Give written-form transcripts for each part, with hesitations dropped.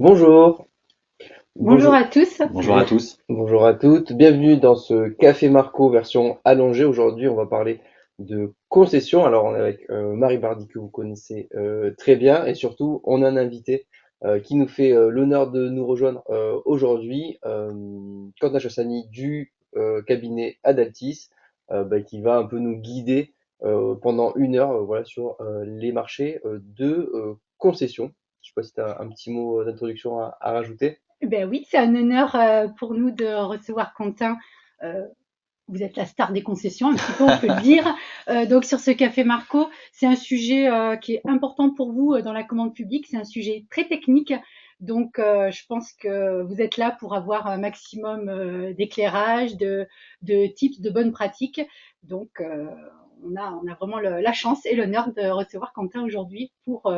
Bonjour, Bonjour bonjour, à tous. Bonjour à tous. bonjour à toutes. Bienvenue dans ce Café Marco version allongée. Aujourd'hui, on va parler de concession. Alors, on est avec Marie Bardi que vous connaissez très bien et surtout, on a un invité qui nous fait l'honneur de nous rejoindre aujourd'hui, Quentin Chassani du cabinet Adaltis, qui va un peu nous guider pendant une heure, voilà, sur les marchés de concession. Je sais pas si tu as un petit mot d'introduction à rajouter. Ben oui, c'est un honneur pour nous de recevoir Quentin. Euh, Vous êtes la star des concessions, un petit peu, on peut le dire. Donc sur ce Café Marco, c'est un sujet qui est important pour vous dans la commande publique. C'est un sujet très technique. Donc je pense que vous êtes là pour avoir un maximum d'éclairage, de tips, de bonnes pratiques. Donc on a vraiment la chance et l'honneur de recevoir Quentin aujourd'hui pour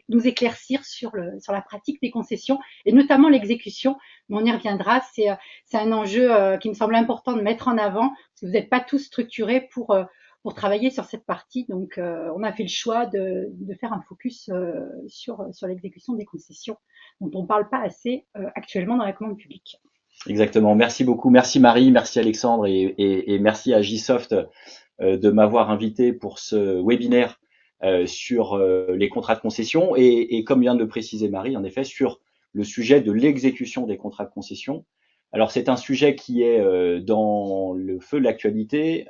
nous éclaircir sur la pratique des concessions et notamment l'exécution. Mais on y reviendra. C'est un enjeu qui me semble important de mettre en avant, parce que vous n'êtes pas tous structurés pour travailler sur cette partie. Donc, on a fait le choix de faire un focus sur l'exécution des concessions, dont on ne parle pas assez actuellement dans la commande publique. Exactement. Merci beaucoup. Merci Marie, merci Alexandre et merci à Gsoft de m'avoir invité pour ce webinaire sur les contrats de concession et comme vient de le préciser Marie, en effet, sur le sujet de l'exécution des contrats de concession. Alors c'est un sujet qui est dans le feu de l'actualité.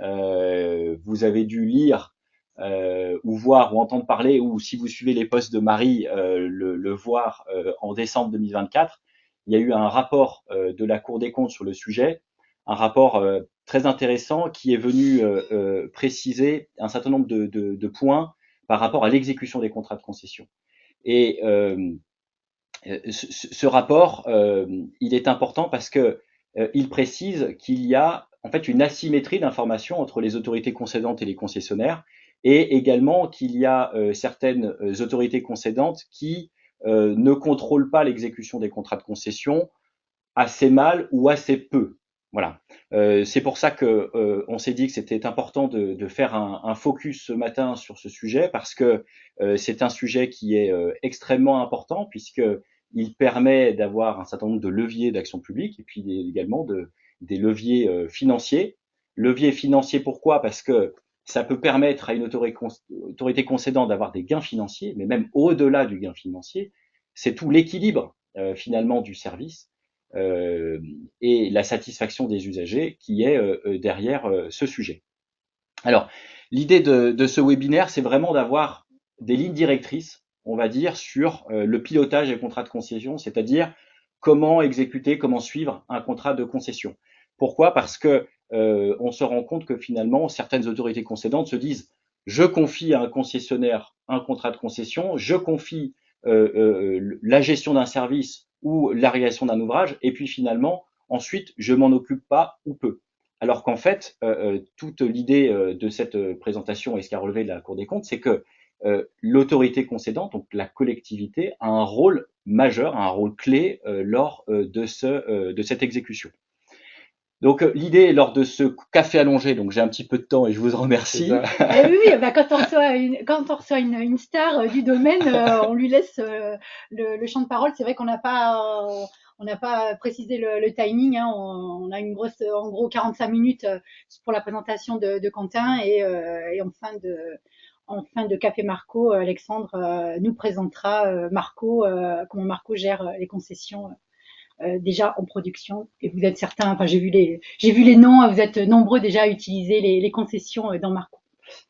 Vous avez dû lire ou voir ou entendre parler, ou si vous suivez les posts de Marie, le voir en décembre 2024. Il y a eu un rapport de la Cour des comptes sur le sujet, un rapport très intéressant qui est venu préciser un certain nombre de points par rapport à l'exécution des contrats de concession. Et ce rapport, il est important parce que il précise qu'il y a en fait une asymétrie d'information entre les autorités concédantes et les concessionnaires, et également qu'il y a certaines autorités concédantes qui ne contrôlent pas l'exécution des contrats de concession assez mal ou assez peu. Voilà. C'est pour ça que on s'est dit que c'était important de faire un focus ce matin sur ce sujet parce que c'est un sujet qui est extrêmement important puisque il permet d'avoir un certain nombre de leviers d'action publique et puis également des leviers financiers. Levier financier pourquoi? Parce que ça peut permettre à une autorité concédante d'avoir des gains financiers, mais même au-delà du gain financier, c'est tout l'équilibre finalement du service euh, et la satisfaction des usagers qui est derrière ce sujet. Alors, l'idée de ce webinaire, c'est vraiment d'avoir des lignes directrices, on va dire, sur le pilotage des contrats de concession, c'est-à-dire comment exécuter, comment suivre un contrat de concession. Pourquoi? Parce que on se rend compte que finalement, certaines autorités concédantes se disent je confie à un concessionnaire un contrat de concession, je confie la gestion d'un service ou la réalisation d'un ouvrage, et puis finalement, ensuite, je m'en occupe pas ou peu. Alors qu'en fait, toute l'idée de cette présentation et ce qu'a relevé la Cour des comptes, c'est que l'autorité concédante, donc la collectivité, a un rôle majeur, un rôle clé lors de cette exécution. Donc l'idée lors de ce café allongé, donc j'ai un petit peu de temps et je vous en C'est remercie. ça. Et oui, oui, bah, quand on reçoit une star du domaine, on lui laisse le champ de parole. C'est vrai on n'a pas précisé le timing. Hein. On a une grosse, en gros, 45 minutes pour la présentation de Quentin et en fin de Café Marco, Alexandre nous présentera Marco, comment Marco gère les concessions déjà en production. Et vous êtes certains, enfin j'ai vu les noms, vous êtes nombreux déjà à utiliser les concessions dans Marco.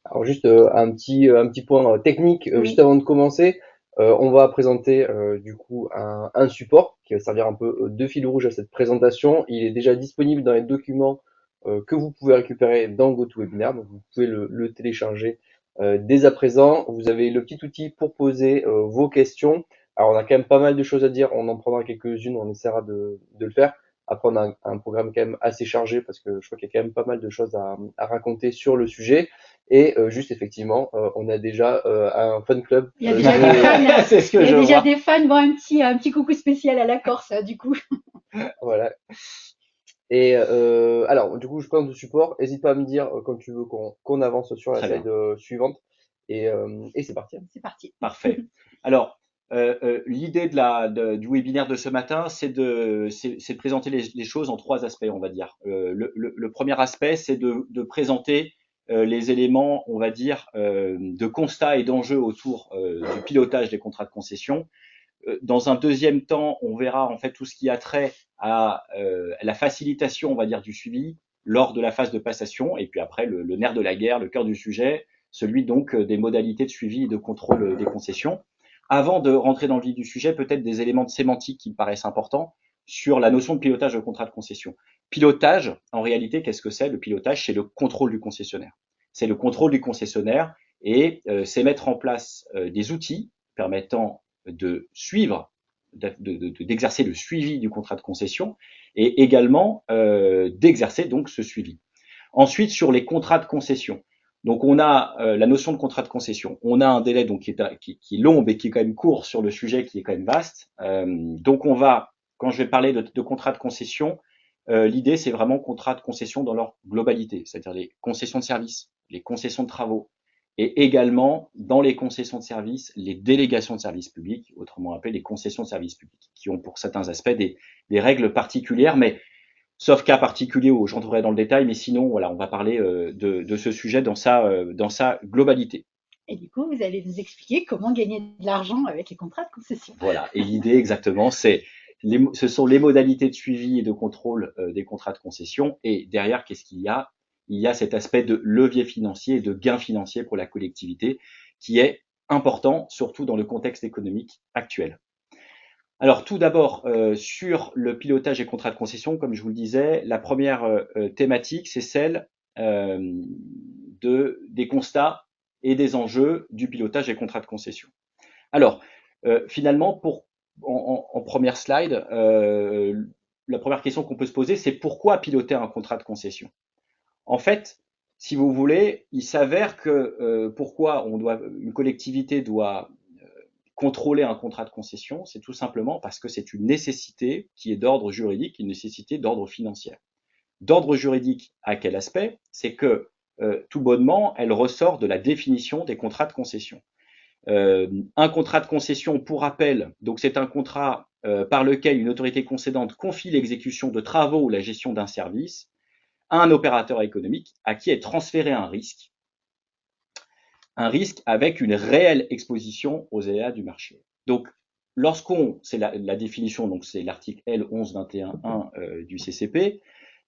Alors juste un petit point technique juste Oui, avant de commencer. On va présenter du coup un support qui va servir un peu de fil rouge à cette présentation. Il est déjà disponible dans les documents que vous pouvez récupérer dans GoToWebinar, donc vous pouvez le télécharger dès à présent. Vous avez le petit outil pour poser vos questions. Alors on a quand même pas mal de choses à dire, on en prendra quelques-unes, on essaiera de le faire. Après on a un programme quand même assez chargé parce que je crois qu'il y a quand même pas mal de choses à raconter sur le sujet. Et juste effectivement, on a déjà un fan club il y a déjà des fans. C'est ce Il que y a je déjà vois. des fans. Bon, un petit coucou spécial à la Corse, du coup. voilà. Et alors, du coup, je présente le support. N'hésite pas à me dire quand tu veux qu'on avance sur la Très slide bien, suivante. Et c'est parti. C'est parti. parfait. Alors, L'idée du webinaire de ce matin, c'est de présenter les choses en trois aspects, on va dire. Le premier aspect, c'est de présenter les éléments, on va dire, de constat et d'enjeux autour du pilotage des contrats de concession. Dans un deuxième temps, on verra en fait tout ce qui a trait à la facilitation, on va dire, du suivi lors de la phase de passation, et puis après le nerf de la guerre, le cœur du sujet, celui donc des modalités de suivi et de contrôle des concessions. Avant de rentrer dans le vif du sujet, peut-être des éléments de sémantique qui me paraissent importants sur la notion de pilotage de contrat de concession. Pilotage, en réalité, qu'est-ce que c'est? Le pilotage, c'est le contrôle du concessionnaire. C'est le contrôle du concessionnaire et c'est mettre en place des outils permettant de suivre, d'exercer le suivi du contrat de concession et également d'exercer donc ce suivi. Ensuite, sur les contrats de concession. Donc on a la notion de contrat de concession. On a un délai donc qui est long mais qui est quand même court sur le sujet qui est quand même vaste. Donc on va, quand je vais parler de contrat de concession, l'idée c'est vraiment contrat de concession dans leur globalité, c'est-à-dire les concessions de services, les concessions de travaux, et également dans les concessions de services, les délégations de services publics, autrement appelées les concessions de services publics, qui ont pour certains aspects des règles particulières, mais sauf cas particulier où j'entrerai dans le détail, mais sinon, voilà, on va parler de ce sujet dans sa globalité. Et du coup, vous allez nous expliquer comment gagner de l'argent avec les contrats de concession. Voilà, et l'idée exactement, ce sont les modalités de suivi et de contrôle des contrats de concession, et derrière, qu'est-ce qu'il y a? Il y a cet aspect de levier financier et de gain financier pour la collectivité qui est important, surtout dans le contexte économique actuel. Alors tout d'abord, sur le pilotage des contrats de concession, comme je vous le disais, la première thématique, c'est celle des constats et des enjeux du pilotage des contrats de concession. Alors, finalement, en première slide, la première question qu'on peut se poser, c'est pourquoi piloter un contrat de concession? En fait, si vous voulez, il s'avère que pourquoi une collectivité doit contrôler un contrat de concession, c'est tout simplement parce que c'est une nécessité qui est d'ordre juridique, une nécessité d'ordre financier. D'ordre juridique, à quel aspect? C'est que tout bonnement, elle ressort de la définition des contrats de concession. Un contrat de concession, pour rappel, donc c'est un contrat par lequel une autorité concédante confie l'exécution de travaux ou la gestion d'un service à un opérateur économique à qui est transféré un risque avec une réelle exposition aux aléas du marché. Donc, c'est la définition, donc c'est l'article L1121.1 du CCP,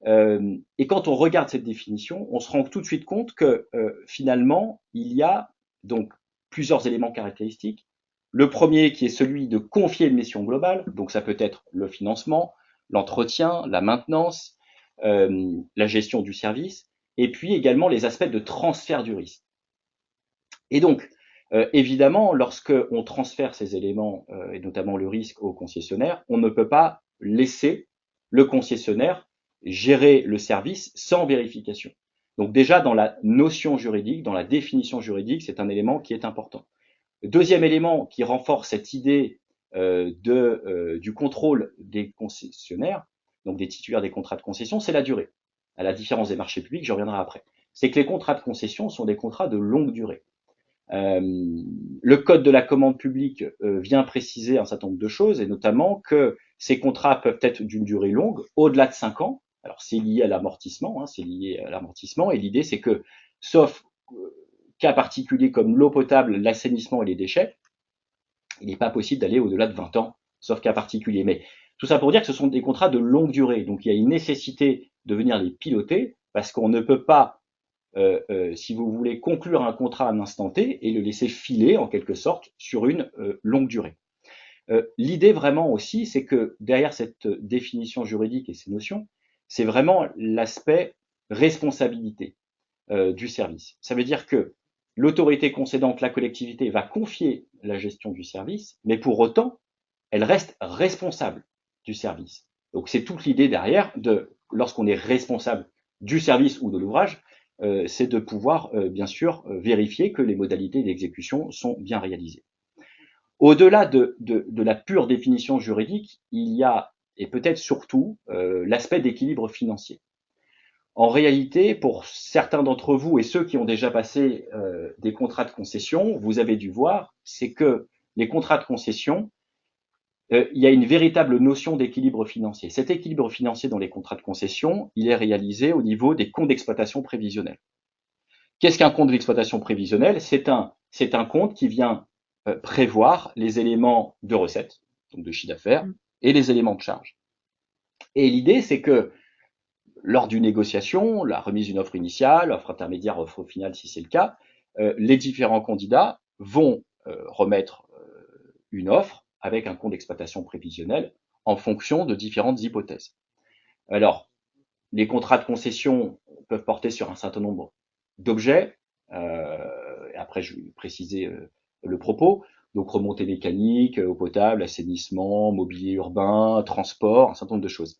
et quand on regarde cette définition, on se rend tout de suite compte que finalement, il y a donc plusieurs éléments caractéristiques. Le premier qui est celui de confier une mission globale, donc ça peut être le financement, l'entretien, la maintenance, la gestion du service, et puis également les aspects de transfert du risque. Et donc, évidemment, lorsque on transfère ces éléments, et notamment le risque au concessionnaire, on ne peut pas laisser le concessionnaire gérer le service sans vérification. Donc déjà, dans la notion juridique, dans la définition juridique, c'est un élément qui est important. Le deuxième élément qui renforce cette idée du contrôle des concessionnaires, donc des titulaires des contrats de concession, c'est la durée. À la différence des marchés publics, je reviendrai après. C'est que les contrats de concession sont des contrats de longue durée. Le code de la commande publique vient préciser un certain nombre de choses, et notamment que ces contrats peuvent être d'une durée longue, au-delà de 5 ans. Alors c'est lié à l'amortissement, et l'idée c'est que, sauf cas particuliers comme l'eau potable, l'assainissement et les déchets, il n'est pas possible d'aller au-delà de 20 ans, sauf cas particuliers. Mais tout ça pour dire que ce sont des contrats de longue durée, donc il y a une nécessité de venir les piloter, parce qu'on ne peut pas si vous voulez conclure un contrat à un instant T et le laisser filer en quelque sorte sur une longue durée. L'idée vraiment aussi, c'est que derrière cette définition juridique et ces notions, c'est vraiment l'aspect responsabilité du service. Ça veut dire que l'autorité concédante, la collectivité, va confier la gestion du service, mais pour autant, elle reste responsable du service. Donc c'est toute l'idée derrière lorsqu'on est responsable du service ou de l'ouvrage, c'est de pouvoir, bien sûr, vérifier que les modalités d'exécution sont bien réalisées. Au-delà de la pure définition juridique, il y a, et peut-être surtout, l'aspect d'équilibre financier. En réalité, pour certains d'entre vous et ceux qui ont déjà passé des contrats de concession, vous avez dû voir, c'est que les contrats de concession, il y a une véritable notion d'équilibre financier. Cet équilibre financier dans les contrats de concession, il est réalisé au niveau des comptes d'exploitation prévisionnels. Qu'est-ce qu'un compte d'exploitation prévisionnel? C'est un compte qui vient prévoir les éléments de recettes, donc de chiffre d'affaires, et les éléments de charge. Et l'idée, c'est que lors d'une négociation, la remise d'une offre initiale, offre intermédiaire, offre finale si c'est le cas, les différents candidats vont remettre une offre avec un compte d'exploitation prévisionnel en fonction de différentes hypothèses. Alors, les contrats de concession peuvent porter sur un certain nombre d'objets. Après, je vais préciser le propos. Donc, remontée mécanique, eau potable, assainissement, mobilier urbain, transport, un certain nombre de choses.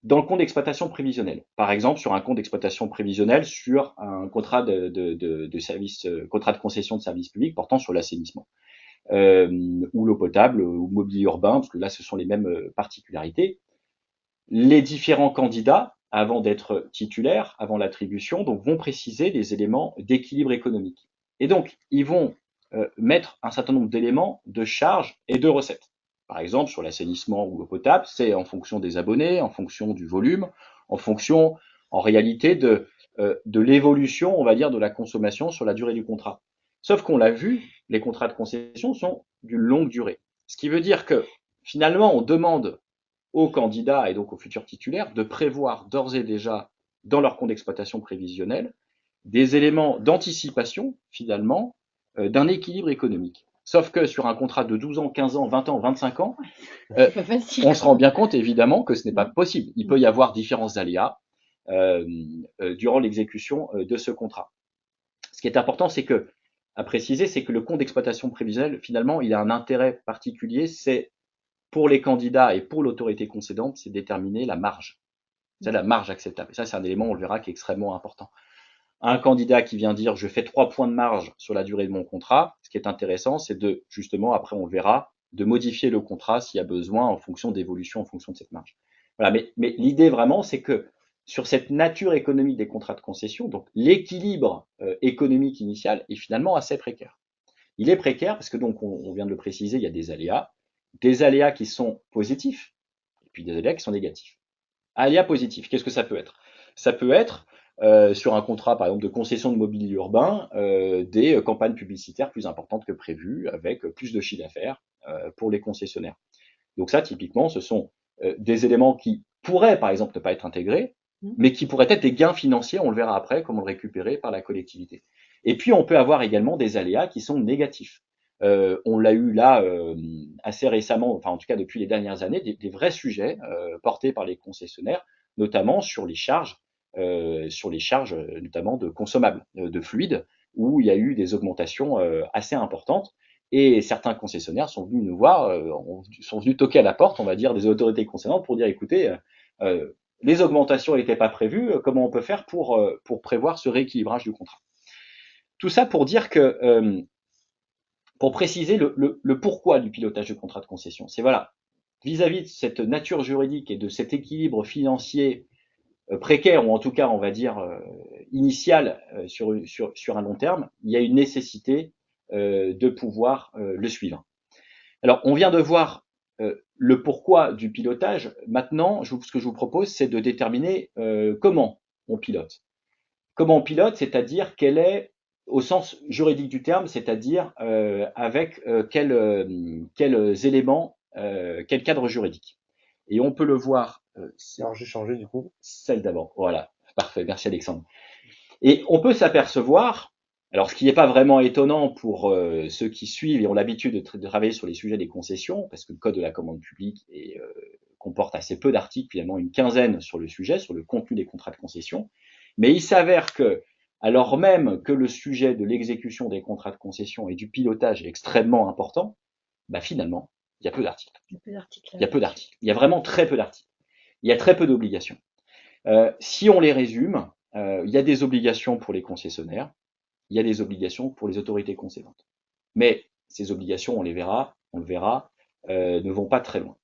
Dans le compte d'exploitation prévisionnel, par exemple, sur un compte d'exploitation prévisionnel sur un contrat de service, contrat de concession de service public portant sur l'assainissement, ou l'eau potable, ou mobilier urbain, parce que là, ce sont les mêmes particularités. Les différents candidats, avant d'être titulaires, avant l'attribution, donc vont préciser des éléments d'équilibre économique. Et donc, ils vont mettre un certain nombre d'éléments de charges et de recettes. Par exemple, sur l'assainissement ou l'eau potable, c'est en fonction des abonnés, en fonction du volume, en fonction, en réalité, de l'évolution, on va dire, de la consommation sur la durée du contrat. Sauf qu'on l'a vu, les contrats de concession sont d'une longue durée. Ce qui veut dire que, finalement, on demande aux candidats et donc aux futurs titulaires de prévoir d'ores et déjà dans leur compte d'exploitation prévisionnel des éléments d'anticipation, finalement, d'un équilibre économique. Sauf que sur un contrat de 12 ans, 15 ans, 20 ans, 25 ans, on se rend bien compte évidemment que ce n'est pas possible. Il peut y avoir différents aléas durant l'exécution de ce contrat. Ce qui est important, c'est que, à préciser, c'est que le compte d'exploitation prévisionnelle, finalement, il a un intérêt particulier, c'est pour les candidats et pour l'autorité concédante, c'est déterminer la marge. C'est la marge acceptable. Et ça, c'est un élément, on le verra, qui est extrêmement important. Un candidat qui vient dire je fais 3 points de marge sur la durée de mon contrat, ce qui est intéressant, c'est de, justement, après on le verra, de modifier le contrat s'il y a besoin en fonction d'évolution, en fonction de cette marge. Voilà, mais l'idée vraiment, c'est que sur cette nature économique des contrats de concession, donc l'équilibre économique initial est finalement assez précaire. Il est précaire parce que donc on vient de le préciser, il y a des aléas qui sont positifs et puis des aléas qui sont négatifs. Aléas positifs, qu'est-ce que ça peut être? Ça peut être sur un contrat par exemple de concession de mobilier urbain, des campagnes publicitaires plus importantes que prévues avec plus de chiffre d'affaires pour les concessionnaires. Donc ça, typiquement, ce sont des éléments qui pourraient par exemple ne pas être intégrés, mais qui pourraient être des gains financiers, on le verra après, comment le récupérer par la collectivité. Et puis on peut avoir également des aléas qui sont négatifs. On l'a eu là assez récemment, enfin en tout cas depuis les dernières années, des vrais sujets portés par les concessionnaires, notamment sur les charges notamment de consommables, de fluides, où il y a eu des augmentations assez importantes. Et certains concessionnaires sont venus nous voir, sont venus toquer à la porte, on va dire, des autorités concernantes pour dire écoutez, les augmentations n'étaient pas prévues, comment on peut faire pour prévoir ce rééquilibrage du contrat? Tout ça pour dire que pour préciser le pourquoi du pilotage de contrat de concession. C'est voilà, vis-à-vis de cette nature juridique et de cet équilibre financier précaire, ou en tout cas, on va dire, initial sur un long terme, il y a une nécessité de pouvoir le suivre. Alors, on vient de voir le pourquoi du pilotage. Maintenant, ce que je vous propose, c'est de déterminer comment on pilote. Comment on pilote, c'est-à-dire quel est au sens juridique du terme, c'est-à-dire avec quels éléments, quel cadre juridique. Et on peut le voir. Alors j'ai changé du coup. Celle d'avant, voilà, parfait, merci Alexandre. Et on peut s'apercevoir, alors ce qui n'est pas vraiment étonnant pour ceux qui suivent et ont l'habitude de travailler sur les sujets des concessions, parce que le Code de la commande publique comporte assez peu d'articles, finalement une quinzaine sur le sujet, sur le contenu des contrats de concession, mais il s'avère que alors même que le sujet de l'exécution des contrats de concession et du pilotage est extrêmement important, bah finalement, il y a peu d'articles. Il y a peu d'articles. Il y a vraiment très peu d'articles. Il y a très peu d'obligations. Si on les résume, il y a des obligations pour les concessionnaires, il y a des obligations pour les autorités concédantes. Mais ces obligations, on le verra, ne vont pas très loin.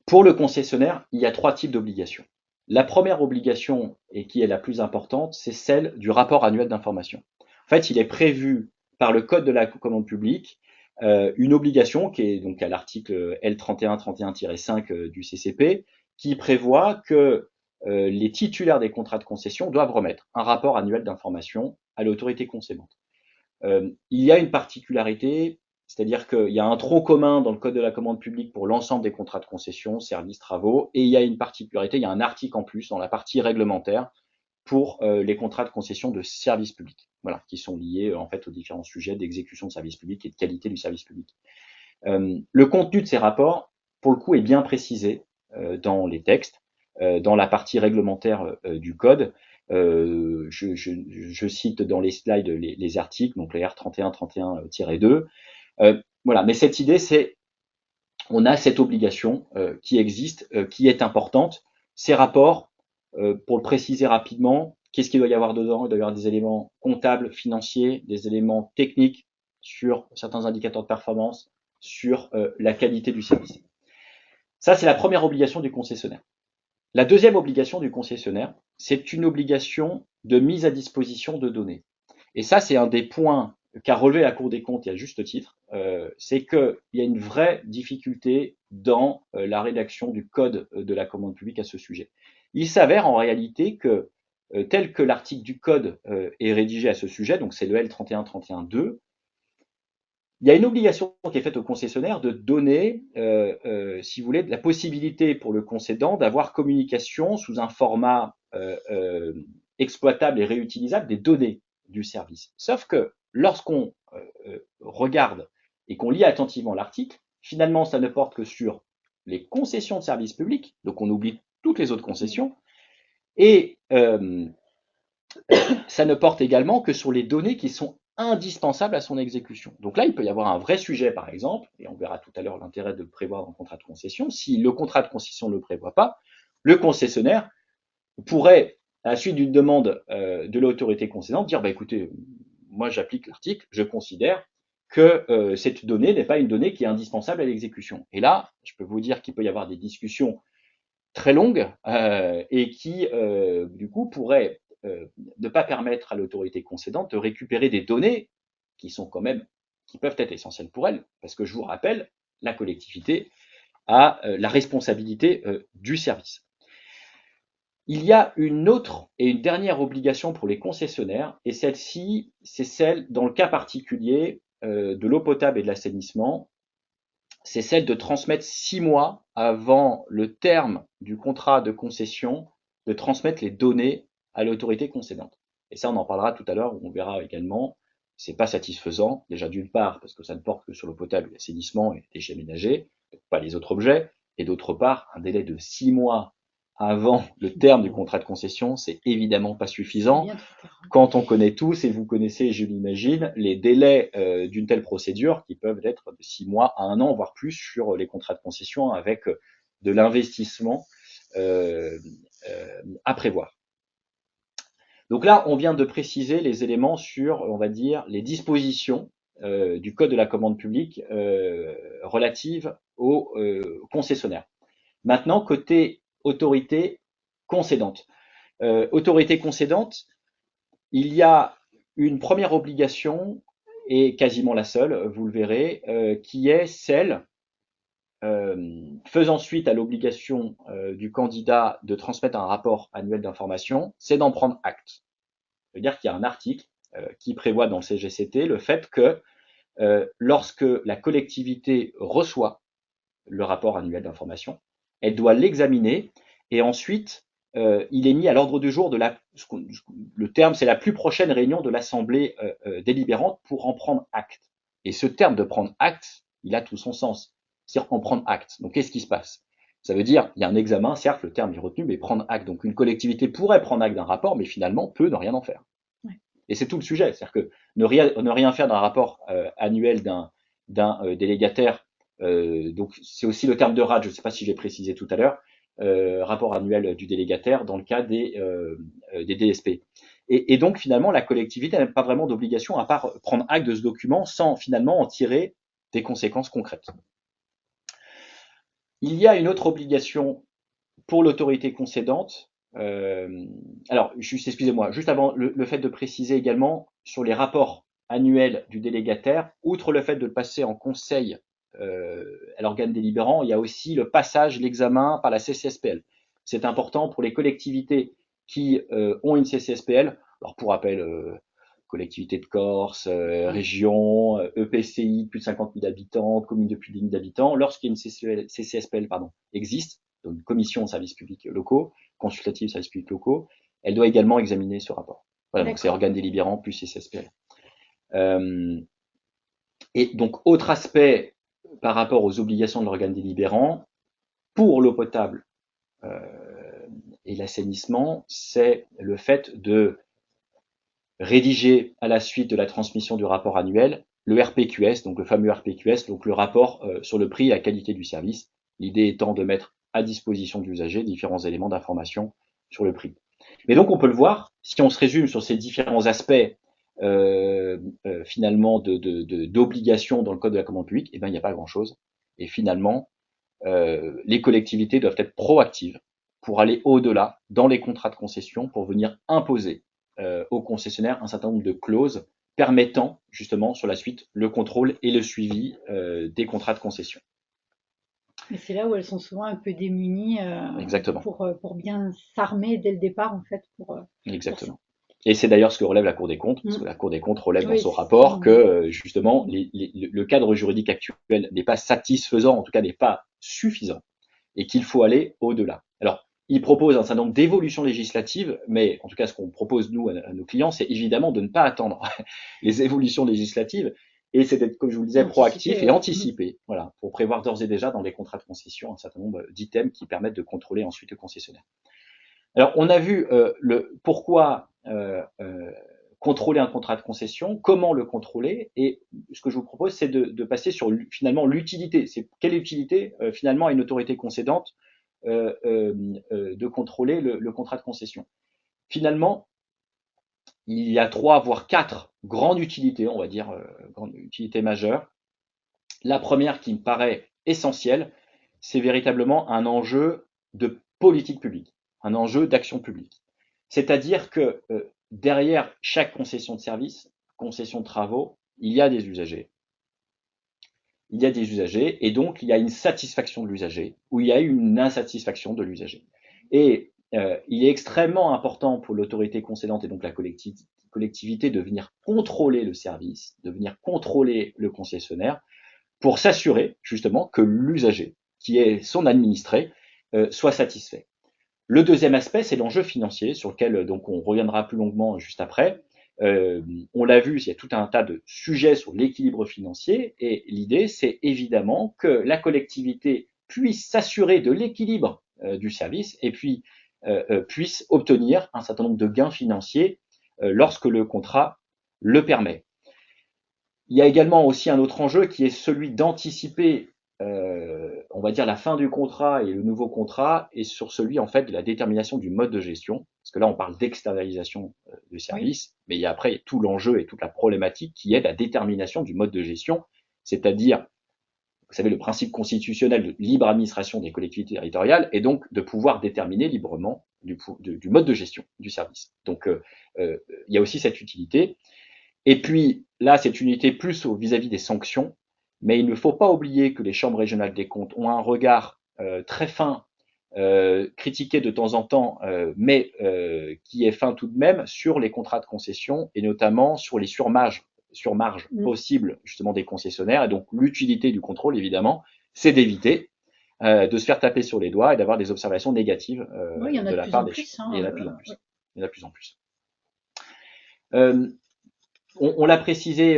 Pour le concessionnaire, il y a 3 types d'obligations. La première obligation, et qui est la plus importante, c'est celle du rapport annuel d'information. En fait, il est prévu par le Code de la commande publique une obligation qui est donc à l'article L3131-5 du CCP, qui prévoit que les titulaires des contrats de concession doivent remettre un rapport annuel d'information à l'autorité concédante. Il y a une particularité, c'est-à-dire qu'il y a un tronc commun dans le Code de la commande publique pour l'ensemble des contrats de concession, services, travaux, et il y a une particularité, il y a un article en plus dans la partie réglementaire pour les contrats de concession de service public, voilà, qui sont liés en fait aux différents sujets d'exécution de service public et de qualité du service public. Le contenu de ces rapports, pour le coup, est bien précisé dans les textes, dans la partie réglementaire du code. Je cite dans les slides les articles, donc les R3131-2. Voilà, mais cette idée, c'est on a cette obligation qui existe, qui est importante. Ces rapports, pour le préciser rapidement, qu'est-ce qu'il doit y avoir dedans? Il doit y avoir des éléments comptables, financiers, des éléments techniques sur certains indicateurs de performance, sur la qualité du service. Ça, c'est la première obligation du concessionnaire. La deuxième obligation du concessionnaire, c'est une obligation de mise à disposition de données. Et ça, c'est un des points qu'a relevé la Cour des comptes, et à juste titre, c'est qu'il y a une vraie difficulté dans la rédaction du Code de la commande publique à ce sujet. Il s'avère en réalité que, tel que l'article du Code est rédigé à ce sujet, donc c'est le L3131-2, il y a une obligation qui est faite au concessionnaire de donner, si vous voulez, la possibilité pour le concédant d'avoir communication sous un format exploitable et réutilisable des données du service. Sauf que lorsqu'on regarde et qu'on lit attentivement l'article, finalement, ça ne porte que sur les concessions de services publics, donc on oublie toutes les autres concessions, et ça ne porte également que sur les données qui sont indispensables à son exécution. Donc là, il peut y avoir un vrai sujet, par exemple, et on verra tout à l'heure l'intérêt de le prévoir dans le contrat de concession. Si le contrat de concession ne le prévoit pas, le concessionnaire pourrait, à la suite d'une demande de l'autorité concédante, dire, bah, écoutez, moi j'applique l'article, je considère que cette donnée n'est pas une donnée qui est indispensable à l'exécution. Et là, je peux vous dire qu'il peut y avoir des discussions très longues et qui, du coup, pourraient ne pas permettre à l'autorité concédante de récupérer des données qui sont quand même, qui peuvent être essentielles pour elle, parce que je vous rappelle, la collectivité a la responsabilité du service. Il y a une autre et une dernière obligation pour les concessionnaires, et celle-ci, c'est celle, dans le cas particulier de l'eau potable et de l'assainissement, c'est celle de transmettre 6 mois avant le terme du contrat de concession, de transmettre les données à l'autorité concédante. Et ça, on en parlera tout à l'heure, où on verra également, c'est pas satisfaisant, déjà d'une part, parce que ça ne porte que sur l'eau potable et l'assainissement et les déchets ménagers, pas les autres objets, et d'autre part, un délai de 6 mois avant le terme du contrat de concession, c'est évidemment pas suffisant. Quand on connaît tous, et vous connaissez, je l'imagine, les délais d'une telle procédure qui peuvent être de 6 mois à 1 an, voire plus, sur les contrats de concession avec de l'investissement à prévoir. Donc là, on vient de préciser les éléments sur, on va dire, les dispositions du Code de la commande publique relatives aux concessionnaires. Maintenant, côté autorité concédante. Autorité concédante, il y a une première obligation, et quasiment la seule, vous le verrez, qui est celle faisant suite à l'obligation du candidat de transmettre un rapport annuel d'information, c'est d'en prendre acte. C'est-à-dire qu'il y a un article qui prévoit dans le CGCT le fait que lorsque la collectivité reçoit le rapport annuel d'information, elle doit l'examiner et ensuite il est mis à l'ordre du jour de le terme, c'est la plus prochaine réunion de l'Assemblée délibérante pour en prendre acte. Et ce terme de prendre acte, il a tout son sens. C'est-à-dire en prendre acte. Donc qu'est-ce qui se passe? Ça veut dire, il y a un examen, certes, le terme est retenu, mais prendre acte. Donc une collectivité pourrait prendre acte d'un rapport, mais finalement peut ne rien en faire. Ouais. Et c'est tout le sujet. C'est-à-dire que ne rien faire d'un rapport annuel d'un délégataire, donc c'est aussi le terme de RAD, je ne sais pas si j'ai précisé tout à l'heure, rapport annuel du délégataire dans le cas des DSP. Et donc finalement, la collectivité n'a pas vraiment d'obligation à part prendre acte de ce document sans finalement en tirer des conséquences concrètes. Il y a une autre obligation pour l'autorité concédante. Alors, excusez-moi, juste avant, le fait de préciser également sur les rapports annuel du délégataire, outre le fait de le passer en conseil à l'organe délibérant, il y a aussi le passage, l'examen par la CCSPL. C'est important pour les collectivités qui ont une CCSPL. Alors pour rappel, collectivité de Corse, région, EPCI de plus de 50 000 habitants, commune de plus de 10 000 habitants, lorsqu'il y a une CCSPL existe, donc une commission de services publics locaux, consultative de services publics locaux, elle doit également examiner ce rapport. Voilà, donc c'est organe délibérant plus CCSPL. Et donc, autre aspect par rapport aux obligations de l'organe délibérant, pour l'eau potable et l'assainissement, c'est le fait de rédiger à la suite de la transmission du rapport annuel le RPQS, donc le fameux RPQS, donc le rapport sur le prix et la qualité du service. L'idée étant de mettre à disposition de l'usager différents éléments d'information sur le prix. Mais donc on peut le voir, si on se résume sur ces différents aspects finalement d'obligations dans le code de la commande publique, eh ben il n'y a pas grand-chose. Et finalement, les collectivités doivent être proactives pour aller au-delà dans les contrats de concession pour venir imposer aux concessionnaires un certain nombre de clauses permettant justement sur la suite le contrôle et le suivi des contrats de concession. Mais c'est là où elles sont souvent un peu démunies Exactement. Pour bien s'armer dès le départ, en fait. Exactement. Et c'est d'ailleurs ce que relève la Cour des comptes, parce que la Cour des comptes relève dans son rapport que justement le cadre juridique actuel n'est pas satisfaisant, en tout cas n'est pas suffisant, et qu'il faut aller au-delà. Alors, il propose un certain nombre d'évolutions législatives, mais en tout cas ce qu'on propose nous à nos clients, c'est évidemment de ne pas attendre les évolutions législatives, et c'est d'être, comme je vous le disais, proactif et anticipé, voilà, pour prévoir d'ores et déjà dans les contrats de concession un certain nombre d'items qui permettent de contrôler ensuite le concessionnaire. Alors, on a vu le pourquoi contrôler un contrat de concession, comment le contrôler, et ce que je vous propose, c'est de passer sur finalement l'utilité. C'est quelle utilité finalement à une autorité concédante de contrôler le contrat de concession. Finalement, il y a 3 voire 4 grandes utilités, on va dire grandes utilités majeures. La première qui me paraît essentielle, c'est véritablement un enjeu de politique publique, un enjeu d'action publique. C'est-à-dire que derrière chaque concession de service, concession de travaux, il y a des usagers. Il y a des usagers et donc il y a une satisfaction de l'usager ou il y a une insatisfaction de l'usager. Et il est extrêmement important pour l'autorité concédante et donc la collectivité de venir contrôler le service, de venir contrôler le concessionnaire pour s'assurer justement que l'usager, qui est son administré, soit satisfait. Le deuxième aspect, c'est l'enjeu financier, sur lequel donc on reviendra plus longuement juste après. On l'a vu, il y a tout un tas de sujets sur l'équilibre financier, et l'idée, c'est évidemment que la collectivité puisse s'assurer de l'équilibre du service, et puis puisse obtenir un certain nombre de gains financiers lorsque le contrat le permet. Il y a également aussi un autre enjeu qui est celui d'anticiper on va dire la fin du contrat et le nouveau contrat, et sur celui en fait de la détermination du mode de gestion, parce que là on parle d'externalisation de service, mais il y a après tout l'enjeu et toute la problématique qui est la détermination du mode de gestion, c'est-à-dire, vous savez, le principe constitutionnel de libre administration des collectivités territoriales, et donc de pouvoir déterminer librement du mode de gestion du service. Donc il y a aussi cette utilité. Et puis là, cette unité plus vis-à-vis des sanctions, mais il ne faut pas oublier que les chambres régionales des comptes ont un regard très fin, critiqué de temps en temps, mais qui est fin tout de même sur les contrats de concession et notamment sur les surmarges possibles justement des concessionnaires. Et donc l'utilité du contrôle, évidemment, c'est d'éviter de se faire taper sur les doigts et d'avoir des observations négatives de la part des chambres. Il y en a de plus en plus. Il y en a de plus en plus. On l'a précisé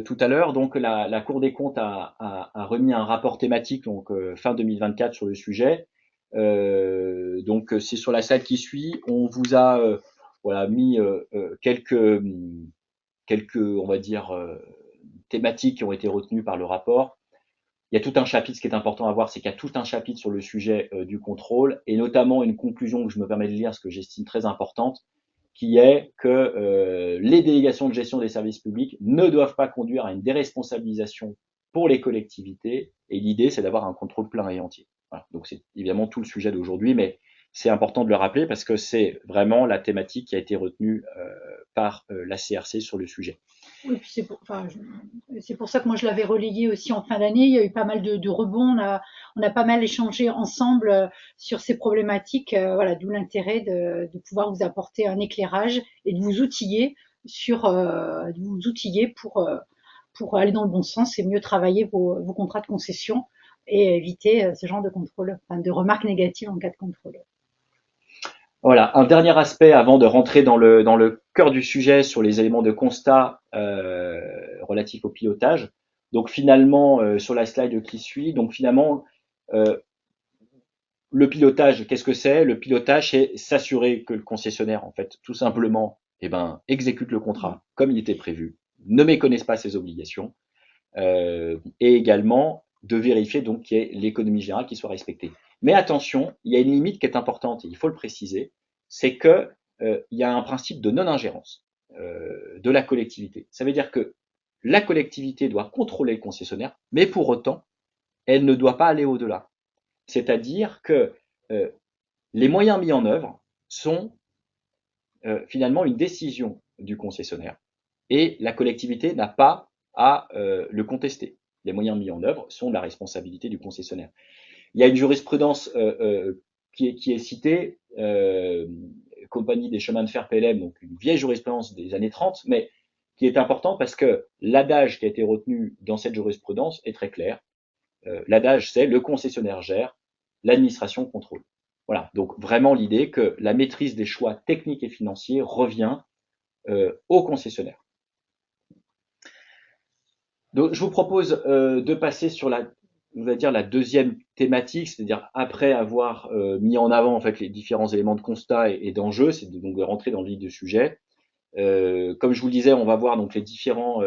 tout à l'heure, donc la Cour des comptes a remis un rapport thématique donc fin 2024 sur le sujet. Donc c'est sur la slide qui suit. On vous a voilà mis quelques on va dire thématiques qui ont été retenues par le rapport. Il y a tout un chapitre, ce qui est important à voir, c'est qu'il y a tout un chapitre sur le sujet du contrôle, et notamment une conclusion que je me permets de lire, ce que j'estime très importante, qui est que les délégations de gestion des services publics ne doivent pas conduire à une déresponsabilisation pour les collectivités, et l'idée c'est d'avoir un contrôle plein et entier. Voilà. Donc c'est évidemment tout le sujet d'aujourd'hui, mais c'est important de le rappeler parce que c'est vraiment la thématique qui a été retenue par la CRC sur le sujet. Oui, puis c'est pour ça que moi je l'avais relayé aussi en fin d'année. Il y a eu pas mal de rebonds. On a pas mal échangé ensemble sur ces problématiques. Voilà, d'où l'intérêt de pouvoir vous apporter un éclairage et de vous outiller de vous outiller pour aller dans le bon sens et mieux travailler vos contrats de concession et éviter ce genre de contrôle, enfin, de remarques négatives en cas de contrôle. Voilà, un dernier aspect avant de rentrer dans le cœur du sujet sur les éléments de constat relatifs au pilotage. Donc finalement, sur la slide qui suit, donc finalement, euh, le pilotage, qu'est-ce que c'est? Le pilotage, c'est s'assurer que le concessionnaire, en fait, tout simplement, eh ben, exécute le contrat comme il était prévu, ne méconnaisse pas ses obligations, et également de vérifier donc qu'il y ait l'économie générale qui soit respectée. Mais attention, il y a une limite qui est importante et il faut le préciser, c'est que il y a un principe de non-ingérence de la collectivité. Ça veut dire que la collectivité doit contrôler le concessionnaire, mais pour autant, elle ne doit pas aller au-delà. C'est-à-dire que euh, les moyens mis en œuvre sont finalement une décision du concessionnaire et la collectivité n'a pas à le contester. Les moyens mis en œuvre sont de la responsabilité du concessionnaire. Il y a une jurisprudence qui est citée, Compagnie des chemins de fer PLM, donc une vieille jurisprudence des années 30, mais qui est important parce que l'adage qui a été retenu dans cette jurisprudence est très clair. L'adage, c'est le concessionnaire gère, l'administration contrôle. Voilà, donc vraiment l'idée que la maîtrise des choix techniques et financiers revient au concessionnaire. Donc, je vous propose de passer sur on va dire la deuxième thématique, c'est-à-dire après avoir mis en avant en fait les différents éléments de constat et d'enjeu, c'est donc de rentrer dans le vif du sujet. Comme je vous le disais, on va voir donc les différents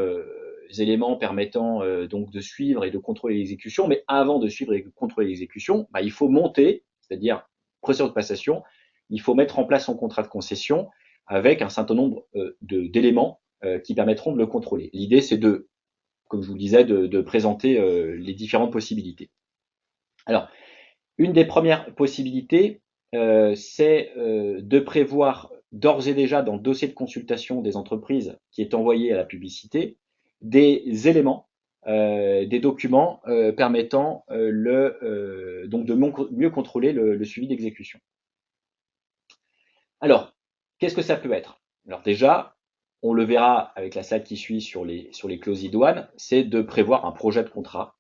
éléments permettant donc de suivre et de contrôler l'exécution. Mais avant de suivre et de contrôler l'exécution, bah, il faut monter, c'est-à-dire procédure de passation, il faut mettre en place son contrat de concession avec un certain nombre d'éléments qui permettront de le contrôler. L'idée, c'est comme je vous le disais, de présenter les différentes possibilités. Alors, une des premières possibilités, c'est de prévoir d'ores et déjà dans le dossier de consultation des entreprises qui est envoyé à la publicité des éléments, des documents permettant donc de mieux contrôler le suivi d'exécution. Alors, qu'est-ce que ça peut être? Alors déjà, on le verra avec la slide qui suit sur les clauses idoines, c'est de prévoir un projet de contrat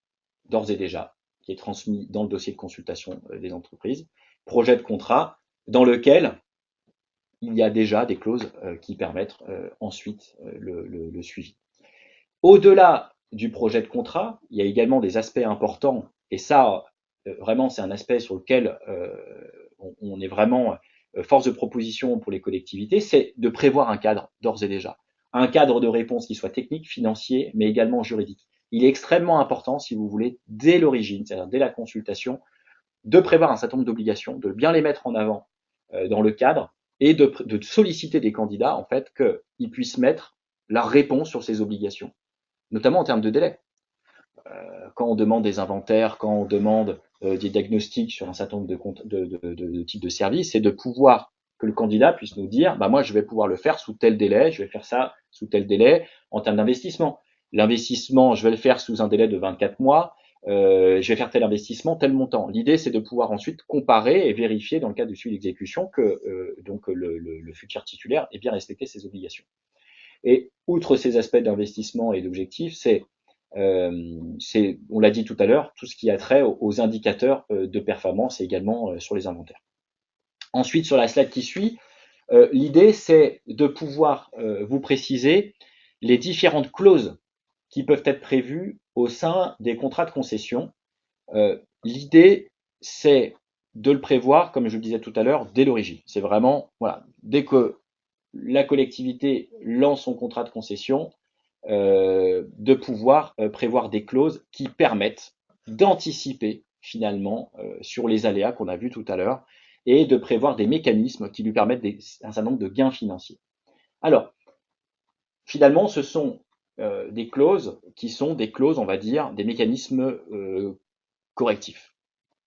d'ores et déjà qui est transmis dans le dossier de consultation des entreprises, projet de contrat dans lequel il y a déjà des clauses qui permettent ensuite le suivi. Au-delà du projet de contrat, il y a également des aspects importants, et ça, vraiment, c'est un aspect sur lequel on est vraiment force de proposition pour les collectivités, c'est de prévoir un cadre d'ores et déjà. Un cadre de réponse qui soit technique, financier, mais également juridique. Il est extrêmement important, si vous voulez, dès l'origine, c'est-à-dire dès la consultation, de prévoir un certain nombre d'obligations, de bien les mettre en avant dans le cadre et de solliciter des candidats, en fait, qu'ils puissent mettre la réponse sur ces obligations, notamment en termes de délai. Quand on demande des inventaires, quand on demande des diagnostics sur un certain nombre de types de services, c'est de pouvoir que le candidat puisse nous dire, bah moi je vais pouvoir le faire sous tel délai, je vais faire ça sous tel délai en termes d'investissement. L'investissement, je vais le faire sous un délai de 24 mois, je vais faire tel investissement, tel montant. L'idée, c'est de pouvoir ensuite comparer et vérifier dans le cadre du suivi d'exécution que donc le futur titulaire ait bien respecté ses obligations. Et outre ces aspects d'investissement et d'objectifs, on l'a dit tout à l'heure, tout ce qui a trait aux indicateurs de performance et également sur les inventaires. Ensuite, sur la slide qui suit, l'idée c'est de pouvoir vous préciser les différentes clauses qui peuvent être prévues au sein des contrats de concession. L'idée c'est de le prévoir, comme je le disais tout à l'heure, dès l'origine. C'est vraiment, voilà, dès que la collectivité lance son contrat de concession, de pouvoir prévoir des clauses qui permettent d'anticiper finalement sur les aléas qu'on a vus tout à l'heure et de prévoir des mécanismes qui lui permettent un certain nombre de gains financiers. Alors, finalement, ce sont des clauses qui sont des clauses, on va dire, des mécanismes correctifs.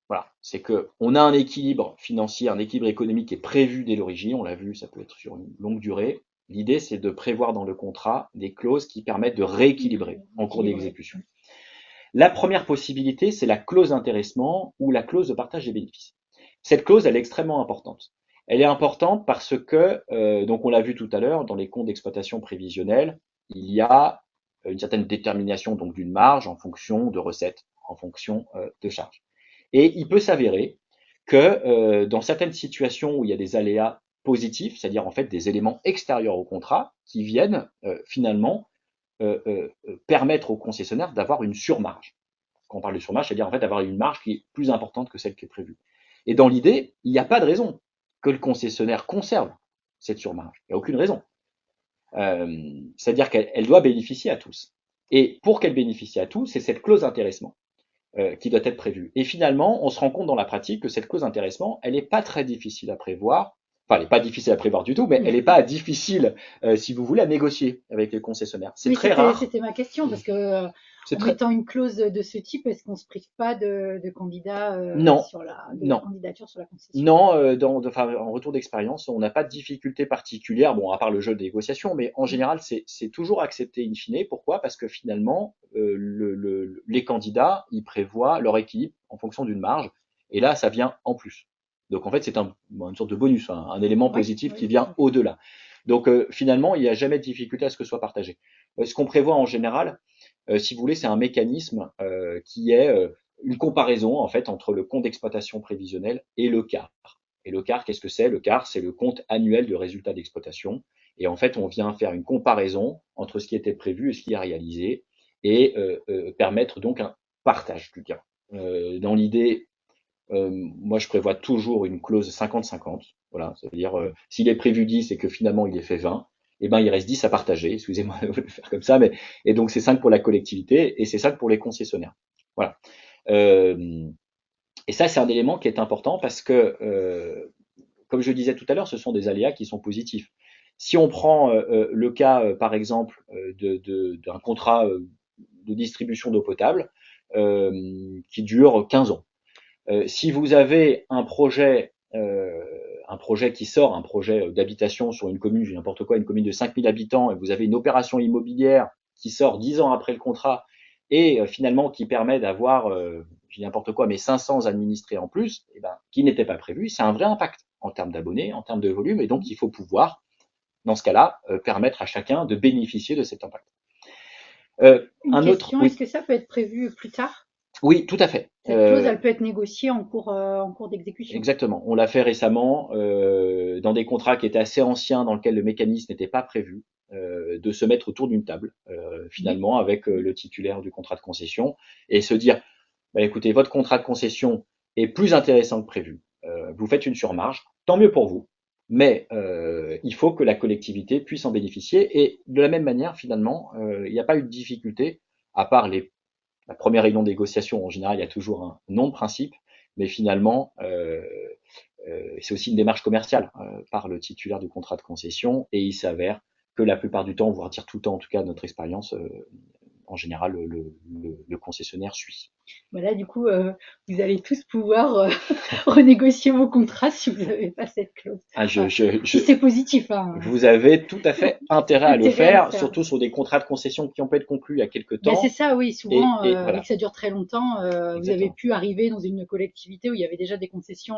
Voilà, c'est que on a un équilibre financier, un équilibre économique qui est prévu dès l'origine, on l'a vu, ça peut être sur une longue durée, L'idée, c'est de prévoir dans le contrat des clauses qui permettent de rééquilibrer en cours d'exécution. La première possibilité, c'est la clause d'intéressement ou la clause de partage des bénéfices. Cette clause, elle est extrêmement importante. Elle est importante parce que, donc on l'a vu tout à l'heure, dans les comptes d'exploitation prévisionnelle, il y a une certaine détermination donc d'une marge en fonction de recettes, en fonction de charges. Et il peut s'avérer que dans certaines situations où il y a des aléas positifs, c'est-à-dire en fait des éléments extérieurs au contrat qui viennent finalement permettre au concessionnaire d'avoir une surmarge. Quand on parle de surmarge, c'est-à-dire en fait d'avoir une marge qui est plus importante que celle qui est prévue. Et dans l'idée, il n'y a pas de raison que le concessionnaire conserve cette surmarge. Il n'y a aucune raison. C'est-à-dire qu'elle doit bénéficier à tous. Et pour qu'elle bénéficie à tous, c'est cette clause d'intéressement qui doit être prévue. Et finalement, on se rend compte dans la pratique que cette clause d'intéressement, elle n'est pas très difficile à prévoir. Enfin, elle n'est pas difficile à prévoir du tout, mais elle n'est pas difficile, si vous voulez, à négocier avec les concessionnaires. C'est très rare. C'était ma question, parce que en mettant une clause de ce type, est-ce qu'on ne se prive pas de candidats sur la candidature sur la concession? Non, en retour d'expérience, on n'a pas de difficulté particulière, bon, à part le jeu de négociation, mais en général, c'est toujours accepté in fine. Pourquoi? Parce que finalement, les candidats, ils prévoient leur équilibre en fonction d'une marge, et là, ça vient en plus. Donc en fait, c'est une sorte de bonus, un élément positif qui vient au-delà. Donc finalement, il n'y a jamais de difficulté à ce que ce soit partagé. Ce qu'on prévoit en général, si vous voulez, c'est un mécanisme qui est une comparaison en fait entre le compte d'exploitation prévisionnel et le CAR. Et le CAR, qu'est-ce que c'est? Le CAR, c'est le compte annuel de résultats d'exploitation. Et en fait, on vient faire une comparaison entre ce qui était prévu et ce qui est réalisé et permettre donc un partage du gain. Dans l'idée, moi, je prévois toujours une clause 50-50. Voilà, c'est-à-dire s'il est prévu 10 et que finalement il est fait 20, eh ben il reste 10 à partager. Excusez-moi de le faire comme ça, mais et donc c'est 5 pour la collectivité et c'est 5 pour les concessionnaires. Voilà. Et ça, c'est un élément qui est important parce que, comme je disais tout à l'heure, ce sont des aléas qui sont positifs. Si on prend le cas, par exemple, d'un contrat de distribution d'eau potable qui dure 15 ans, si vous avez un projet qui sort, un projet d'habitation sur une commune, j'ai n'importe quoi, une commune de 5000 habitants, et vous avez une opération immobilière qui sort 10 ans après le contrat, et finalement qui permet d'avoir, j'ai n'importe quoi, mais 500 administrés en plus, et ben, qui n'était pas prévu, c'est un vrai impact en termes d'abonnés, en termes de volume, et donc il faut pouvoir, dans ce cas-là, permettre à chacun de bénéficier de cet impact. Une question, est-ce que ça peut être prévu plus tard? Oui, tout à fait. Cette clause, elle peut être négociée en cours d'exécution. Exactement. On l'a fait récemment dans des contrats qui étaient assez anciens, dans lesquels le mécanisme n'était pas prévu, de se mettre autour d'une table, finalement, avec le titulaire du contrat de concession, et se dire, bah, écoutez, votre contrat de concession est plus intéressant que prévu. Vous faites une surmarge, tant mieux pour vous, mais il faut que la collectivité puisse en bénéficier. Et de la même manière, finalement, il n'y a pas eu de difficulté, à part la première réunion de négociation. En général, il y a toujours un nom de principe, mais finalement, c'est aussi une démarche commerciale par le titulaire du contrat de concession, et il s'avère que la plupart du temps, voire dire tout le temps, en tout cas notre expérience, en général, le concessionnaire suit. Voilà, du coup, vous allez tous pouvoir renégocier vos contrats si vous n'avez pas cette clause. Si c'est positif. Hein. Vous avez tout à fait intérêt à le faire, surtout sur des contrats de concession qui ont pu être conclus il y a quelques temps. C'est ça, oui. Souvent, voilà. Que ça dure très longtemps, vous avez pu arriver dans une collectivité où il y avait déjà des concessions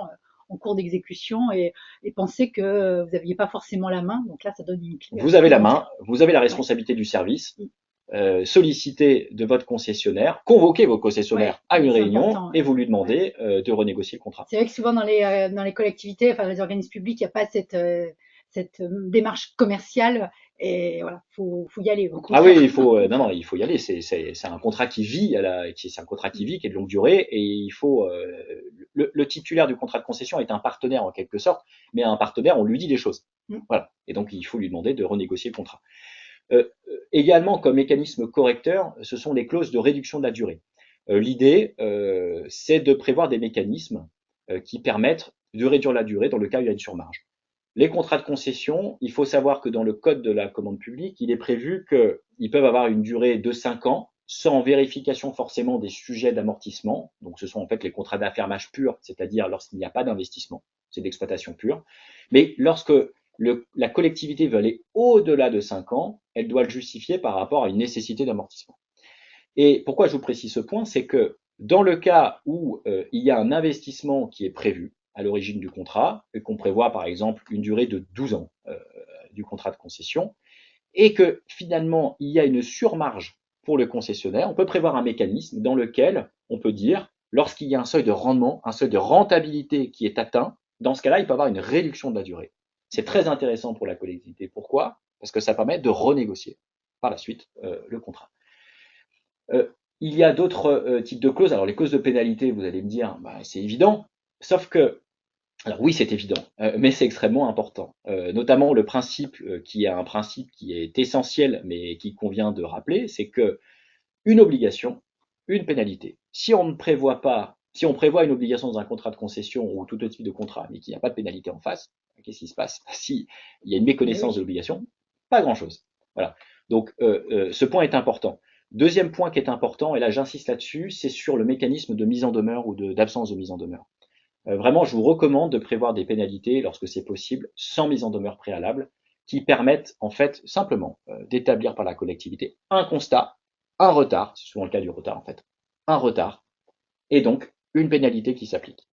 en cours d'exécution et penser que vous n'aviez pas forcément la main. Donc là, ça donne une clé. Vous avez la main, vous avez la responsabilité du service. Solliciter de votre concessionnaire, convoquer vos concessionnaires à une réunion et vous lui demandez de renégocier le contrat. C'est vrai que souvent dans les collectivités, enfin les organismes publics, il n'y a pas cette démarche commerciale et voilà, faut y aller. Ah oui, il faut il faut y aller. C'est un contrat qui vit, c'est un contrat qui vit, qui est de longue durée, et il faut le titulaire du contrat de concession est un partenaire en quelque sorte, mais un partenaire, on lui dit les choses. Voilà, et donc il faut lui demander de renégocier le contrat. Également, comme mécanisme correcteur, ce sont les clauses de réduction de la durée. L'idée, c'est de prévoir des mécanismes qui permettent de réduire la durée dans le cas où il y a une surmarge. Les contrats de concession, il faut savoir que dans le code de la commande publique, il est prévu qu'ils peuvent avoir une durée de 5 ans, sans vérification forcément des sujets d'amortissement. Donc ce sont en fait les contrats d'affermage purs, c'est-à-dire lorsqu'il n'y a pas d'investissement, c'est d'exploitation pure. Mais lorsque la collectivité veut aller au-delà de 5 ans, elle doit le justifier par rapport à une nécessité d'amortissement. Et pourquoi je vous précise ce point, c'est que dans le cas où il y a un investissement qui est prévu à l'origine du contrat, et qu'on prévoit par exemple une durée de 12 ans du contrat de concession, et que finalement il y a une surmarge pour le concessionnaire, on peut prévoir un mécanisme dans lequel on peut dire, lorsqu'il y a un seuil de rendement, un seuil de rentabilité qui est atteint, dans ce cas-là, il peut y avoir une réduction de la durée. C'est très intéressant pour la collectivité. Pourquoi? Parce que ça permet de renégocier par la suite le contrat. Il y a d'autres types de clauses. Alors les clauses de pénalité, vous allez me dire, bah, c'est évident, sauf que, alors oui, c'est évident, mais c'est extrêmement important. Notamment le principe qui est un principe qui est essentiel, mais qui convient de rappeler, c'est que une obligation, une pénalité. Si on ne prévoit pas, si on prévoit une obligation dans un contrat de concession ou tout autre type de contrat, mais qu'il n'y a pas de pénalité en face, qu'est-ce qui se passe? Si il y a une méconnaissance de l'obligation, pas grand-chose. Voilà. Donc ce point est important. Deuxième point qui est important, et là j'insiste là-dessus, c'est sur le mécanisme de mise en demeure ou d'absence de mise en demeure. Vraiment, je vous recommande de prévoir des pénalités lorsque c'est possible, sans mise en demeure préalable, qui permettent en fait simplement d'établir par la collectivité un constat, un retard, c'est souvent le cas du retard en fait, un retard, et donc une pénalité qui s'applique.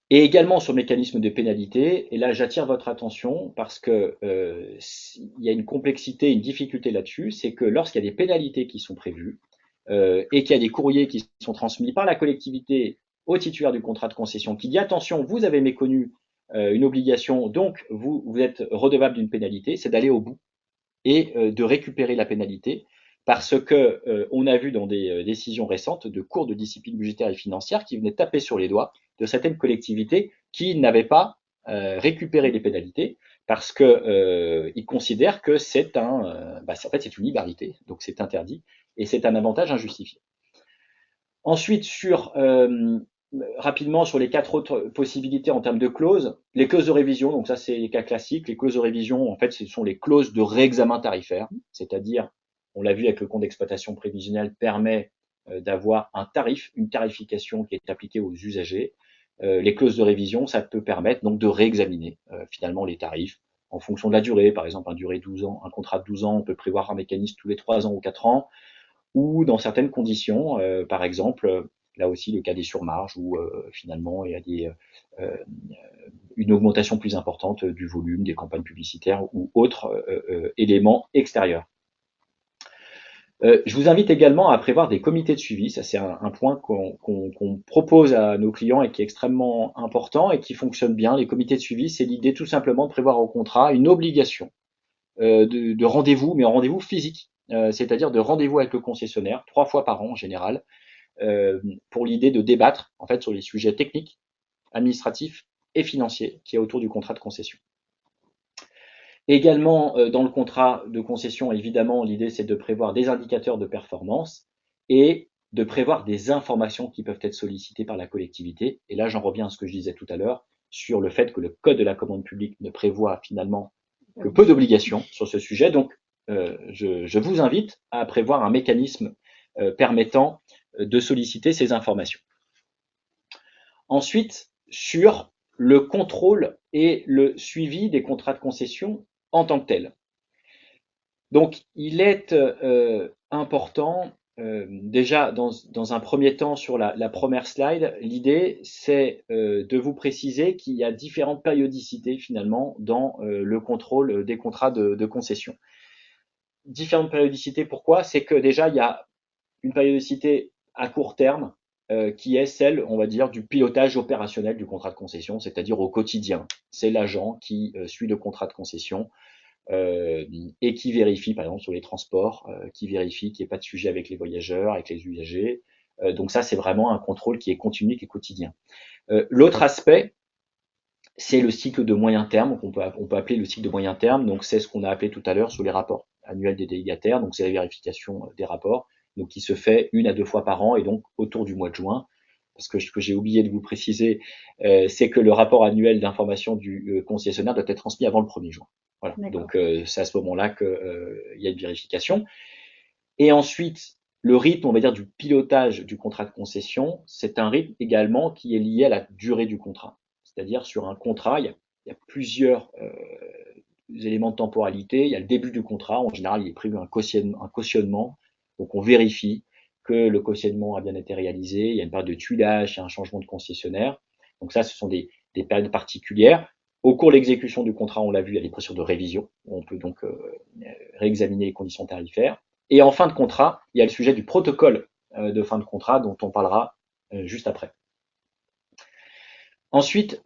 Et également sur le mécanisme de pénalité, et là j'attire votre attention parce que il y a une complexité, une difficulté là-dessus, c'est que lorsqu'il y a des pénalités qui sont prévues et qu'il y a des courriers qui sont transmis par la collectivité au titulaire du contrat de concession qui dit attention, vous avez méconnu une obligation, donc vous êtes redevable d'une pénalité, c'est d'aller au bout et de récupérer la pénalité parce que on a vu dans des décisions récentes de cours de discipline budgétaire et financière qui venaient taper sur les doigts de certaines collectivités qui n'avaient pas récupéré les pénalités parce que ils considèrent que c'est en fait c'est une liberté, donc c'est interdit et c'est un avantage injustifié. Ensuite, rapidement sur les 4 autres possibilités en termes de clauses, les clauses de révision, donc ça c'est les cas classiques, les clauses de révision, en fait, ce sont les clauses de réexamen tarifaire, c'est-à-dire, on l'a vu avec le compte d'exploitation prévisionnel, permet d'avoir un tarif, une tarification qui est appliquée aux usagers. Les clauses de révision, ça peut permettre donc de réexaminer finalement les tarifs en fonction de la durée, par exemple, un contrat de 12 ans, on peut prévoir un mécanisme tous les 3 ans ou 4 ans, ou dans certaines conditions, par exemple, là aussi le cas des surmarges où finalement il y a une augmentation plus importante du volume des campagnes publicitaires ou autres éléments extérieurs. Je vous invite également à prévoir des comités de suivi. Ça, c'est un point qu'on propose à nos clients et qui est extrêmement important et qui fonctionne bien. Les comités de suivi, c'est l'idée tout simplement de prévoir au contrat une obligation de rendez-vous, mais en rendez-vous physique. C'est-à-dire de rendez-vous avec le concessionnaire 3 fois par an en général, pour l'idée de débattre en fait sur les sujets techniques, administratifs et financiers qui est autour du contrat de concession. Également dans le contrat de concession, évidemment, l'idée c'est de prévoir des indicateurs de performance et de prévoir des informations qui peuvent être sollicitées par la collectivité. Et là, j'en reviens à ce que je disais tout à l'heure sur le fait que le Code de la commande publique ne prévoit finalement que peu d'obligations sur ce sujet. Donc, je vous invite à prévoir un mécanisme permettant de solliciter ces informations. Ensuite, sur le contrôle et le suivi des contrats de concession en tant que tel. Donc, il est important, déjà dans un premier temps sur la première slide, l'idée c'est de vous préciser qu'il y a différentes périodicités finalement dans le contrôle des contrats de concession. Différentes périodicités, pourquoi? C'est que déjà il y a une périodicité à court terme qui est celle, on va dire, du pilotage opérationnel du contrat de concession, c'est-à-dire au quotidien. C'est l'agent qui suit le contrat de concession et qui vérifie, par exemple, sur les transports, qui vérifie qu'il n'y ait pas de sujet avec les voyageurs, avec les usagers. Donc ça, c'est vraiment un contrôle qui est continu, qui est quotidien. L'autre aspect, c'est le cycle de moyen terme, on peut appeler le cycle de moyen terme, donc c'est ce qu'on a appelé tout à l'heure sur les rapports annuels des délégataires, donc c'est la vérification des rapports, donc qui se fait 1 à 2 fois par an et donc autour du mois de juin. Parce que ce que j'ai oublié de vous préciser, c'est que le rapport annuel d'information du concessionnaire doit être transmis avant le 1er juin. Voilà. Donc c'est à ce moment-là qu'il y a une vérification. Et ensuite, le rythme, on va dire, du pilotage du contrat de concession, c'est un rythme également qui est lié à la durée du contrat. C'est-à-dire sur un contrat, il y il y a plusieurs éléments de temporalité. Il y a le début du contrat. En général, il est prévu un cautionnement. Donc, on vérifie que le cautionnement a bien été réalisé. Il y a une période de tuilage, il y a un changement de concessionnaire. Donc ça, ce sont des périodes particulières. Au cours de l'exécution du contrat, on l'a vu, il y a des procédures de révision. On peut donc réexaminer les conditions tarifaires. Et en fin de contrat, il y a le sujet du protocole de fin de contrat dont on parlera juste après. Ensuite,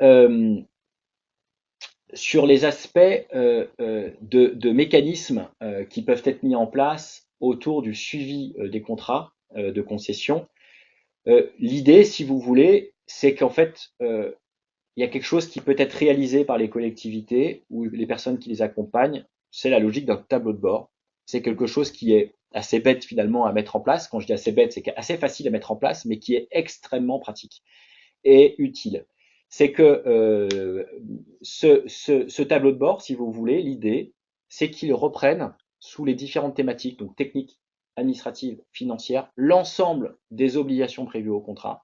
sur les aspects de mécanismes qui peuvent être mis en place autour du suivi des contrats de concession, l'idée, si vous voulez, c'est qu'en fait, il y a quelque chose qui peut être réalisé par les collectivités ou les personnes qui les accompagnent. C'est la logique d'un tableau de bord. C'est quelque chose qui est assez bête finalement à mettre en place. Quand je dis assez bête, c'est assez facile à mettre en place, mais qui est extrêmement pratique et utile. C'est que ce tableau de bord, si vous voulez, l'idée, c'est qu'il reprenne sous les différentes thématiques, donc techniques, administratives, financières, l'ensemble des obligations prévues au contrat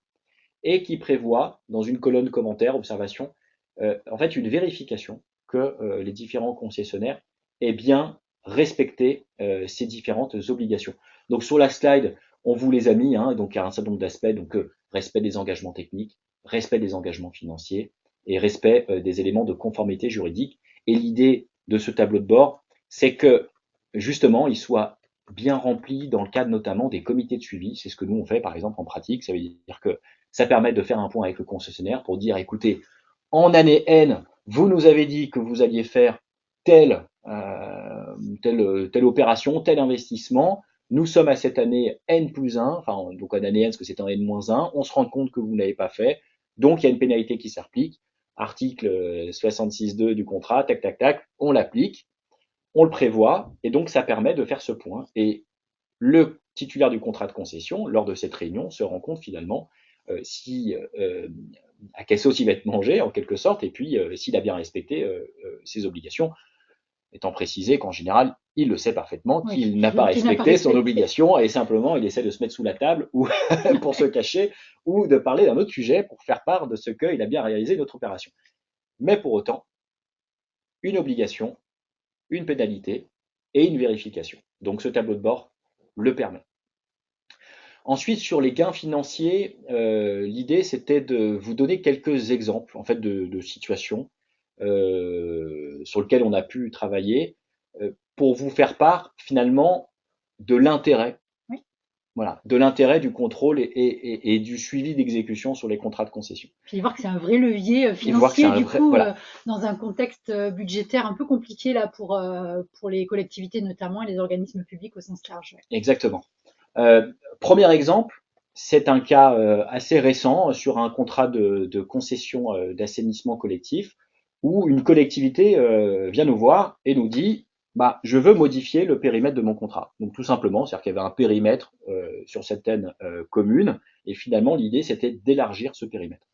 et qui prévoit, dans une colonne commentaire, observation, en fait une vérification que les différents concessionnaires aient bien respecté ces différentes obligations. Donc sur la slide, on vous les a mis, donc il y a un certain nombre d'aspects, donc respect des engagements techniques, respect des engagements financiers et respect des éléments de conformité juridique. Et l'idée de ce tableau de bord, c'est que justement, il soit bien rempli dans le cadre notamment des comités de suivi. C'est ce que nous on fait par exemple en pratique. Ça veut dire que ça permet de faire un point avec le concessionnaire pour dire, écoutez, en année N, vous nous avez dit que vous alliez faire telle opération, tel investissement. Nous sommes à cette année N plus 1, enfin, donc en année N, parce que c'est en N moins 1. On se rend compte que vous n'avez pas fait. Donc, il y a une pénalité qui s'applique. Article 66.2 du contrat, tac, tac, tac, on l'applique, on le prévoit, et donc ça permet de faire ce point. Et le titulaire du contrat de concession, lors de cette réunion, se rend compte finalement à quelle sauce il va être mangé, en quelque sorte, et puis s'il a bien respecté ses obligations, étant précisé qu'en général, il le sait parfaitement, Oui, qu'il n'a pas qu'il n'a pas respecté son respecté. obligation, et simplement, il essaie de se mettre sous la table ou pour se cacher, ou de parler d'un autre sujet pour faire part de ce qu'il a bien réalisé notre opération. Mais pour autant, une obligation, une pénalité et une vérification. Donc ce tableau de bord le permet. Ensuite, sur les gains financiers, l'idée c'était de vous donner quelques exemples en fait de situations sur lesquelles on a pu travailler pour vous faire part finalement de l'intérêt, Oui. voilà, de l'intérêt du contrôle et du suivi d'exécution sur les contrats de concession. Puis voir que c'est un vrai levier Et voir que c'est financier, un du vrai, coup, voilà, dans un contexte budgétaire un peu compliqué là pour les collectivités notamment et les organismes publics au sens large. Ouais. exactement. Premier exemple, c'est un cas assez récent sur un contrat de concession d'assainissement collectif où une collectivité vient nous voir et nous dit bah, je veux modifier le périmètre de mon contrat. Donc tout simplement, c'est-à-dire qu'il y avait un périmètre sur certaines communes et finalement l'idée c'était d'élargir ce périmètre.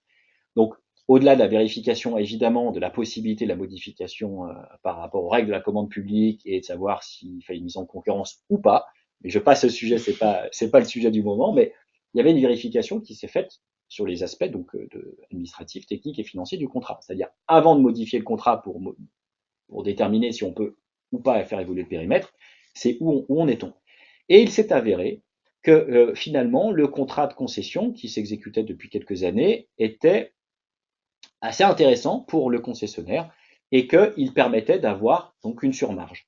Donc au-delà de la vérification évidemment de la possibilité de la modification par rapport aux règles de la commande publique et de savoir s'il fallait une mise en concurrence ou pas, mais je passe ce sujet, c'est pas le sujet du moment, mais il y avait une vérification qui s'est faite sur les aspects donc administratifs, techniques et financiers du contrat. C'est-à-dire avant de modifier le contrat pour déterminer si on peut ou pas faire évoluer le périmètre, c'est où on est-on. Et il s'est avéré que finalement le contrat de concession qui s'exécutait depuis quelques années était assez intéressant pour le concessionnaire et qu'il permettait d'avoir donc une surmarge.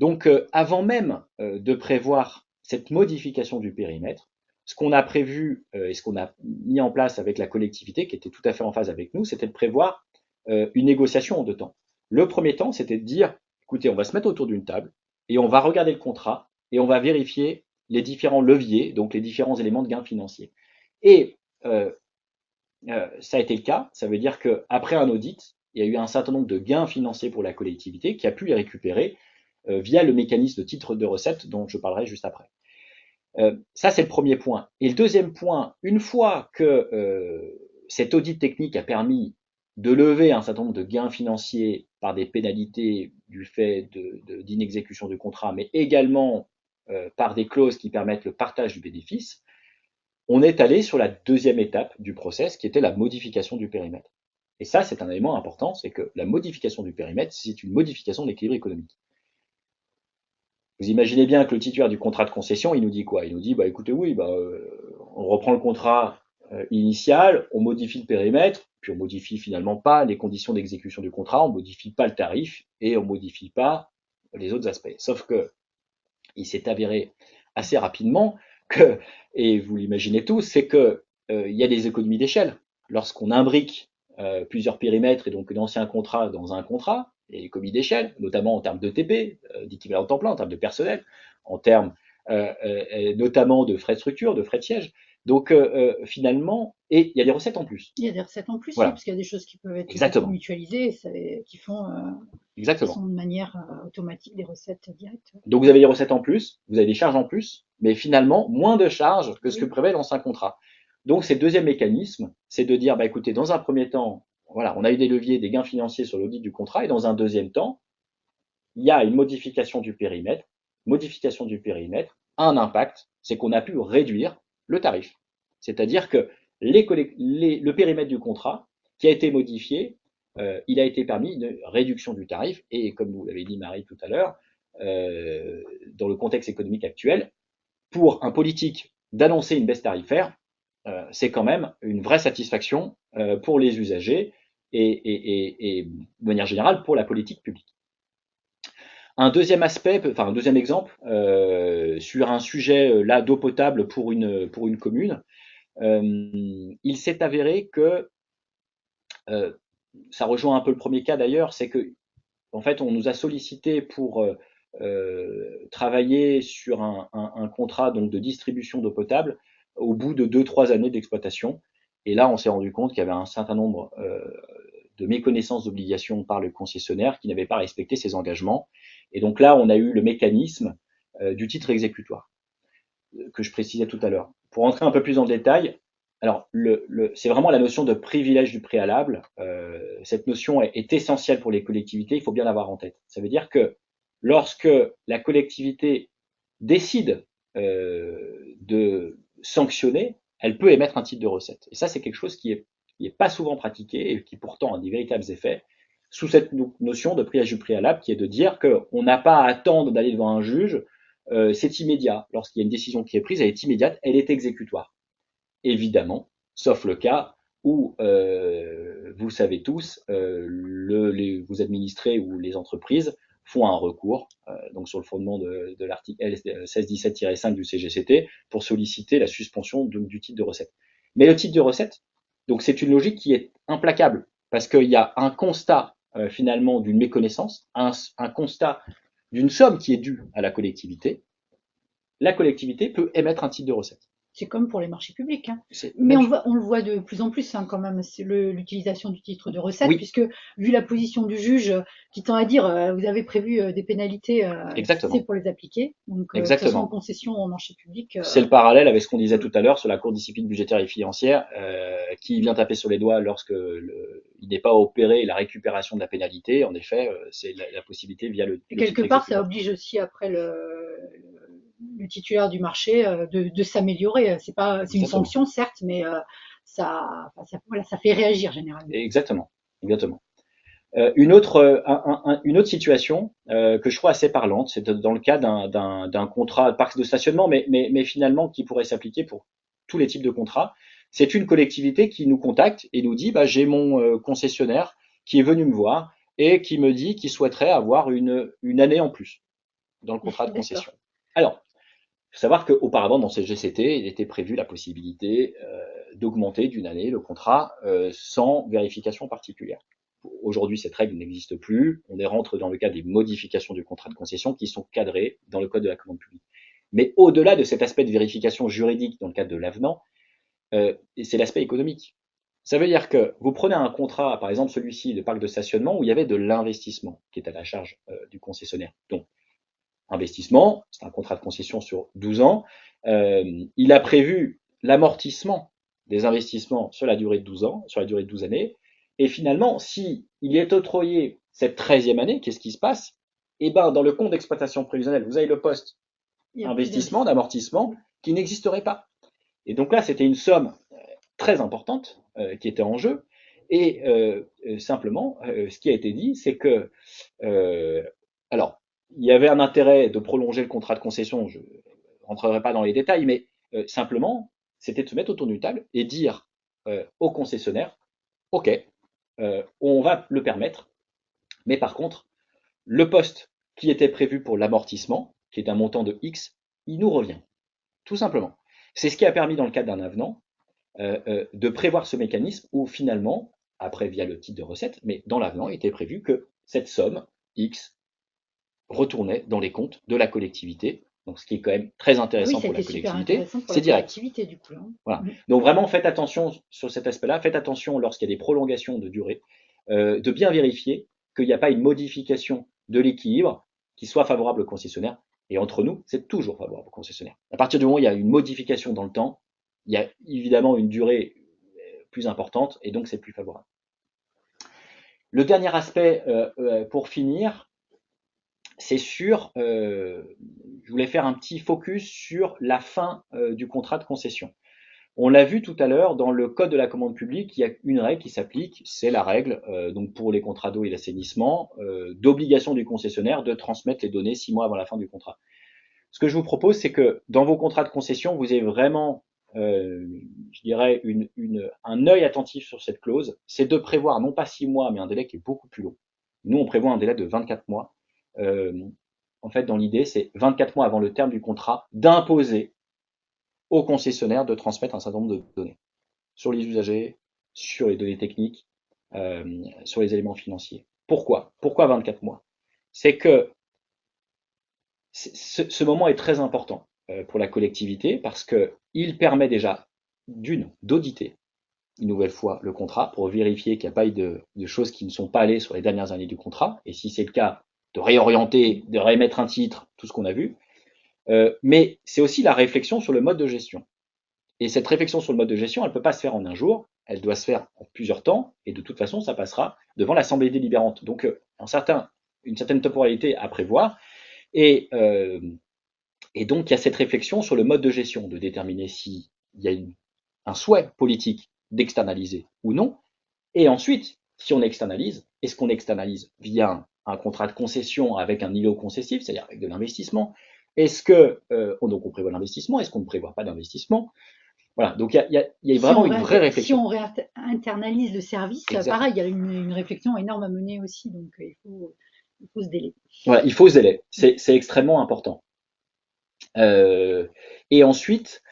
Donc avant même de prévoir cette modification du périmètre, ce qu'on a prévu et ce qu'on a mis en place avec la collectivité, qui était tout à fait en phase avec nous, c'était de prévoir une négociation en deux temps. Le premier temps, c'était de dire, écoutez, on va se mettre autour d'une table et on va regarder le contrat et on va vérifier les différents leviers, donc les différents éléments de gains financiers. Et ça a été le cas. Ça veut dire qu'après un audit, il y a eu un certain nombre de gains financiers pour la collectivité qui a pu les récupérer via le mécanisme de titre de recette dont je parlerai juste après. Ça, c'est le premier point. Et le deuxième point, une fois que cet audit technique a permis de lever un certain nombre de gains financiers par des pénalités du fait d'inexécution du contrat, mais également par des clauses qui permettent le partage du bénéfice, on est allé sur la deuxième étape du process, qui était la modification du périmètre. Et ça, c'est un élément important, c'est que la modification du périmètre, c'est une modification de l'équilibre économique. Vous imaginez bien que le titulaire du contrat de concession, il nous dit quoi? Il nous dit, bah écoutez, oui, on reprend le contrat initial, on modifie le périmètre, puis on modifie finalement pas les conditions d'exécution du contrat, on modifie pas le tarif et on modifie pas les autres aspects. Sauf que il s'est avéré assez rapidement que, et vous l'imaginez tous, c'est que il y a des économies d'échelle. Lorsqu'on imbrique plusieurs périmètres et donc d'anciens contrats dans un contrat, il y a des économies d'échelle, notamment en termes d'ETP, d'équivalent temps plein, en termes de personnel, en termes notamment de frais de structure, de frais de siège. Donc finalement, et il y a des recettes en plus. Il y a des recettes en plus, Voilà. oui, parce qu'il y a des choses qui peuvent être Exactement. mutualisées, qui Exactement. sont de manière automatique des recettes directes. Donc vous avez des recettes en plus, vous avez des charges en plus, mais finalement moins de charges que ce que prévoit l'ancien contrat. Donc c'est le deuxième mécanisme, c'est de dire, bah écoutez, dans un premier temps, voilà, on a eu des leviers, des gains financiers sur l'audit du contrat, et dans un deuxième temps, il y a une modification du périmètre. Modification du périmètre a un impact, c'est qu'on a pu réduire le tarif. C'est-à-dire que le périmètre du contrat qui a été modifié, il a été permis une réduction du tarif, et comme vous l'avez dit Marie tout à l'heure, dans le contexte économique actuel, pour un politique d'annoncer une baisse tarifaire, c'est quand même une vraie satisfaction pour les usagers et de manière générale pour la politique publique. Un deuxième aspect, enfin un deuxième exemple, sur un sujet là d'eau potable pour une commune, il s'est avéré que ça rejoint un peu le premier cas d'ailleurs, c'est que en fait on nous a sollicité pour travailler sur un contrat donc de distribution d'eau potable au bout de 2-3 années d'exploitation. Et là, on s'est rendu compte qu'il y avait un certain nombre de méconnaissances d'obligations par le concessionnaire qui n'avait pas respecté ses engagements. Et donc là, on a eu le mécanisme du titre exécutoire que je précisais tout à l'heure. Pour rentrer un peu plus en détail, alors c'est vraiment la notion de privilège du préalable. Cette notion est essentielle pour les collectivités, il faut bien l'avoir en tête. Ça veut dire que lorsque la collectivité décide de sanctionner, elle peut émettre un titre de recette. Et ça, c'est quelque chose qui est pas souvent pratiqué et qui pourtant a des véritables effets sous cette notion de privilège du préalable qui est de dire qu'on n'a pas à attendre d'aller devant un juge, c'est immédiat. Lorsqu'il y a une décision qui est prise, elle est immédiate, elle est exécutoire. Évidemment, sauf le cas où, vous savez tous, vos administrés ou les entreprises font un recours, donc sur le fondement de l'article L1617-5 du CGCT, pour solliciter la suspension du titre de recette. Mais le titre de recette, donc c'est une logique qui est implacable, parce qu'il y a un constat finalement d'une méconnaissance, un constat d'une somme qui est due à la collectivité. La collectivité peut émettre un titre de recette. C'est comme pour les marchés publics. Hein. Mais on le voit de plus en plus quand même, c'est l'utilisation du titre de recette, oui. Puisque vu la position du juge qui tend à dire vous avez prévu des pénalités, c'est pour les appliquer. Donc que ce soit en concession ou en marché public. C'est le parallèle avec ce qu'on disait tout à l'heure sur la Cour de discipline budgétaire et financière qui vient taper sur les doigts lorsque il n'est pas opéré la récupération de la pénalité. En effet, c'est la possibilité via le et quelque part, ça oblige aussi après le titulaire du marché de s'améliorer. C'est une sanction certes, mais ça fait réagir généralement. Exactement. Une autre situation que je trouve assez parlante, c'est dans le cas d'un contrat de parc de stationnement, mais finalement qui pourrait s'appliquer pour tous les types de contrats. C'est une collectivité qui nous contacte et nous dit j'ai mon concessionnaire qui est venu me voir et qui me dit qu'il souhaiterait avoir une année en plus dans le contrat de concession. Alors, il faut savoir qu'auparavant, dans ces GCT, il était prévu la possibilité d'augmenter d'une année le contrat sans vérification particulière. Aujourd'hui, cette règle n'existe plus. On rentre dans le cadre des modifications du contrat de concession qui sont cadrées dans le Code de la commande publique. Mais au-delà de cet aspect de vérification juridique dans le cadre de l'avenant, c'est l'aspect économique. Ça veut dire que vous prenez un contrat, par exemple celui-ci de parc de stationnement, où il y avait de l'investissement qui est à la charge du concessionnaire. Donc, investissement, c'est un contrat de concession sur 12 ans. Il a prévu l'amortissement des investissements sur la durée de 12 ans, sur la durée de 12 années. Et finalement, si il est octroyé cette 13e année, qu'est-ce qui se passe? Eh ben, dans le compte d'exploitation prévisionnelle, vous avez le poste investissement, d'amortissement, qui n'existerait pas. Et donc là, c'était une somme très importante qui était en jeu. Et simplement, ce qui a été dit, c'est que, euh, alors, il y avait un intérêt de prolonger le contrat de concession, je rentrerai pas dans les détails, mais simplement, c'était de se mettre autour d'une table et dire aux concessionnaires, OK, on va le permettre, mais par contre, le poste qui était prévu pour l'amortissement, qui est un montant de X, il nous revient, tout simplement. C'est ce qui a permis, dans le cadre d'un avenant, de prévoir ce mécanisme où finalement, après via le titre de recette, mais dans l'avenant, il était prévu que cette somme, X, retournait dans les comptes de la collectivité. Donc, ce qui est quand même très Ah oui, intéressant ça a pour la été super collectivité, intéressant pour c'est la direct. collectivité, du coup. Hein. Voilà. Donc vraiment, faites attention sur cet aspect-là. Faites attention lorsqu'il y a des prolongations de durée, de bien vérifier qu'il n'y a pas une modification de l'équilibre qui soit favorable au concessionnaire. Et entre nous, c'est toujours favorable au concessionnaire. À partir du moment où il y a une modification dans le temps, il y a évidemment une durée plus importante et donc c'est plus favorable. Le dernier aspect, pour finir, c'est sur, je voulais faire un petit focus sur la fin du contrat de concession. On l'a vu tout à l'heure, dans le code de la commande publique, il y a une règle qui s'applique, c'est la règle, donc pour les contrats d'eau et l'assainissement, d'obligation du concessionnaire de transmettre les données 6 mois avant la fin du contrat. Ce que je vous propose, c'est que dans vos contrats de concession, vous ayez vraiment, je dirais, un œil attentif sur cette clause, c'est de prévoir non pas 6 mois, mais un délai qui est beaucoup plus long. Nous, on prévoit un délai de 24 mois. Euh, en fait, dans l'idée, c'est 24 mois avant le terme du contrat, d'imposer au concessionnaire de transmettre un certain nombre de données sur les usagers, sur les données techniques, sur les éléments financiers. Pourquoi 24 mois? C'est que ce moment est très important pour la collectivité parce qu'il permet déjà, d'auditer une nouvelle fois le contrat pour vérifier qu'il n'y a pas eu de choses qui ne sont pas allées sur les dernières années du contrat, et si c'est le cas, de réorienter, de remettre un titre, tout ce qu'on a vu. Mais c'est aussi la réflexion sur le mode de gestion. Et cette réflexion sur le mode de gestion, elle ne peut pas se faire en un jour, elle doit se faire en plusieurs temps, et de toute façon, ça passera devant l'Assemblée délibérante. Donc, une certaine temporalité à prévoir, et, euh, et donc il y a cette réflexion sur le mode de gestion, de déterminer s'il y a un souhait politique d'externaliser ou non, et ensuite, si on externalise, est-ce qu'on externalise via un contrat de concession avec un niveau concessif, c'est-à-dire avec de l'investissement? Est-ce que donc on prévoit l'investissement? Est-ce qu'on ne prévoit pas d'investissement? Voilà, donc il y a vraiment une vraie Si réflexion. on réinternalise le service, Exactement. pareil, il y a une réflexion énorme à mener aussi, donc il faut ce délai. Voilà, il faut ce délai, c'est extrêmement important. Et ensuite,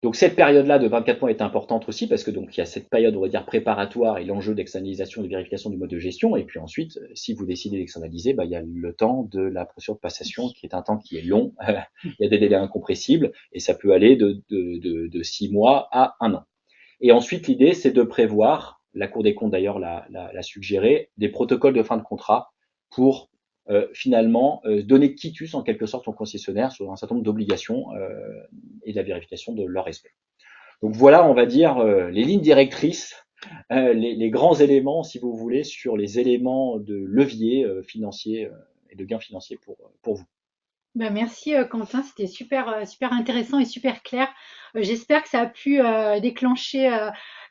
donc cette période-là de 24 mois est importante aussi parce que donc il y a cette période, on va dire, préparatoire et l'enjeu d'externalisation et de vérification du mode de gestion. Et puis ensuite, si vous décidez d'externaliser, bah, il y a le temps de la procédure de passation qui est un temps qui est long. Il y a des délais incompressibles et ça peut aller de 6 mois à 1 an. Et ensuite, l'idée, c'est de prévoir, la Cour des comptes d'ailleurs l'a suggéré, des protocoles de fin de contrat pour finalement donner quitus en quelque sorte aux concessionnaires sur un certain nombre d'obligations et de la vérification de leur respect. Donc voilà, on va dire, les lignes directrices, les grands éléments, si vous voulez, sur les éléments de levier financier et de gains financiers pour vous. Ben merci Quentin, c'était super intéressant et super clair. J'espère que ça a pu déclencher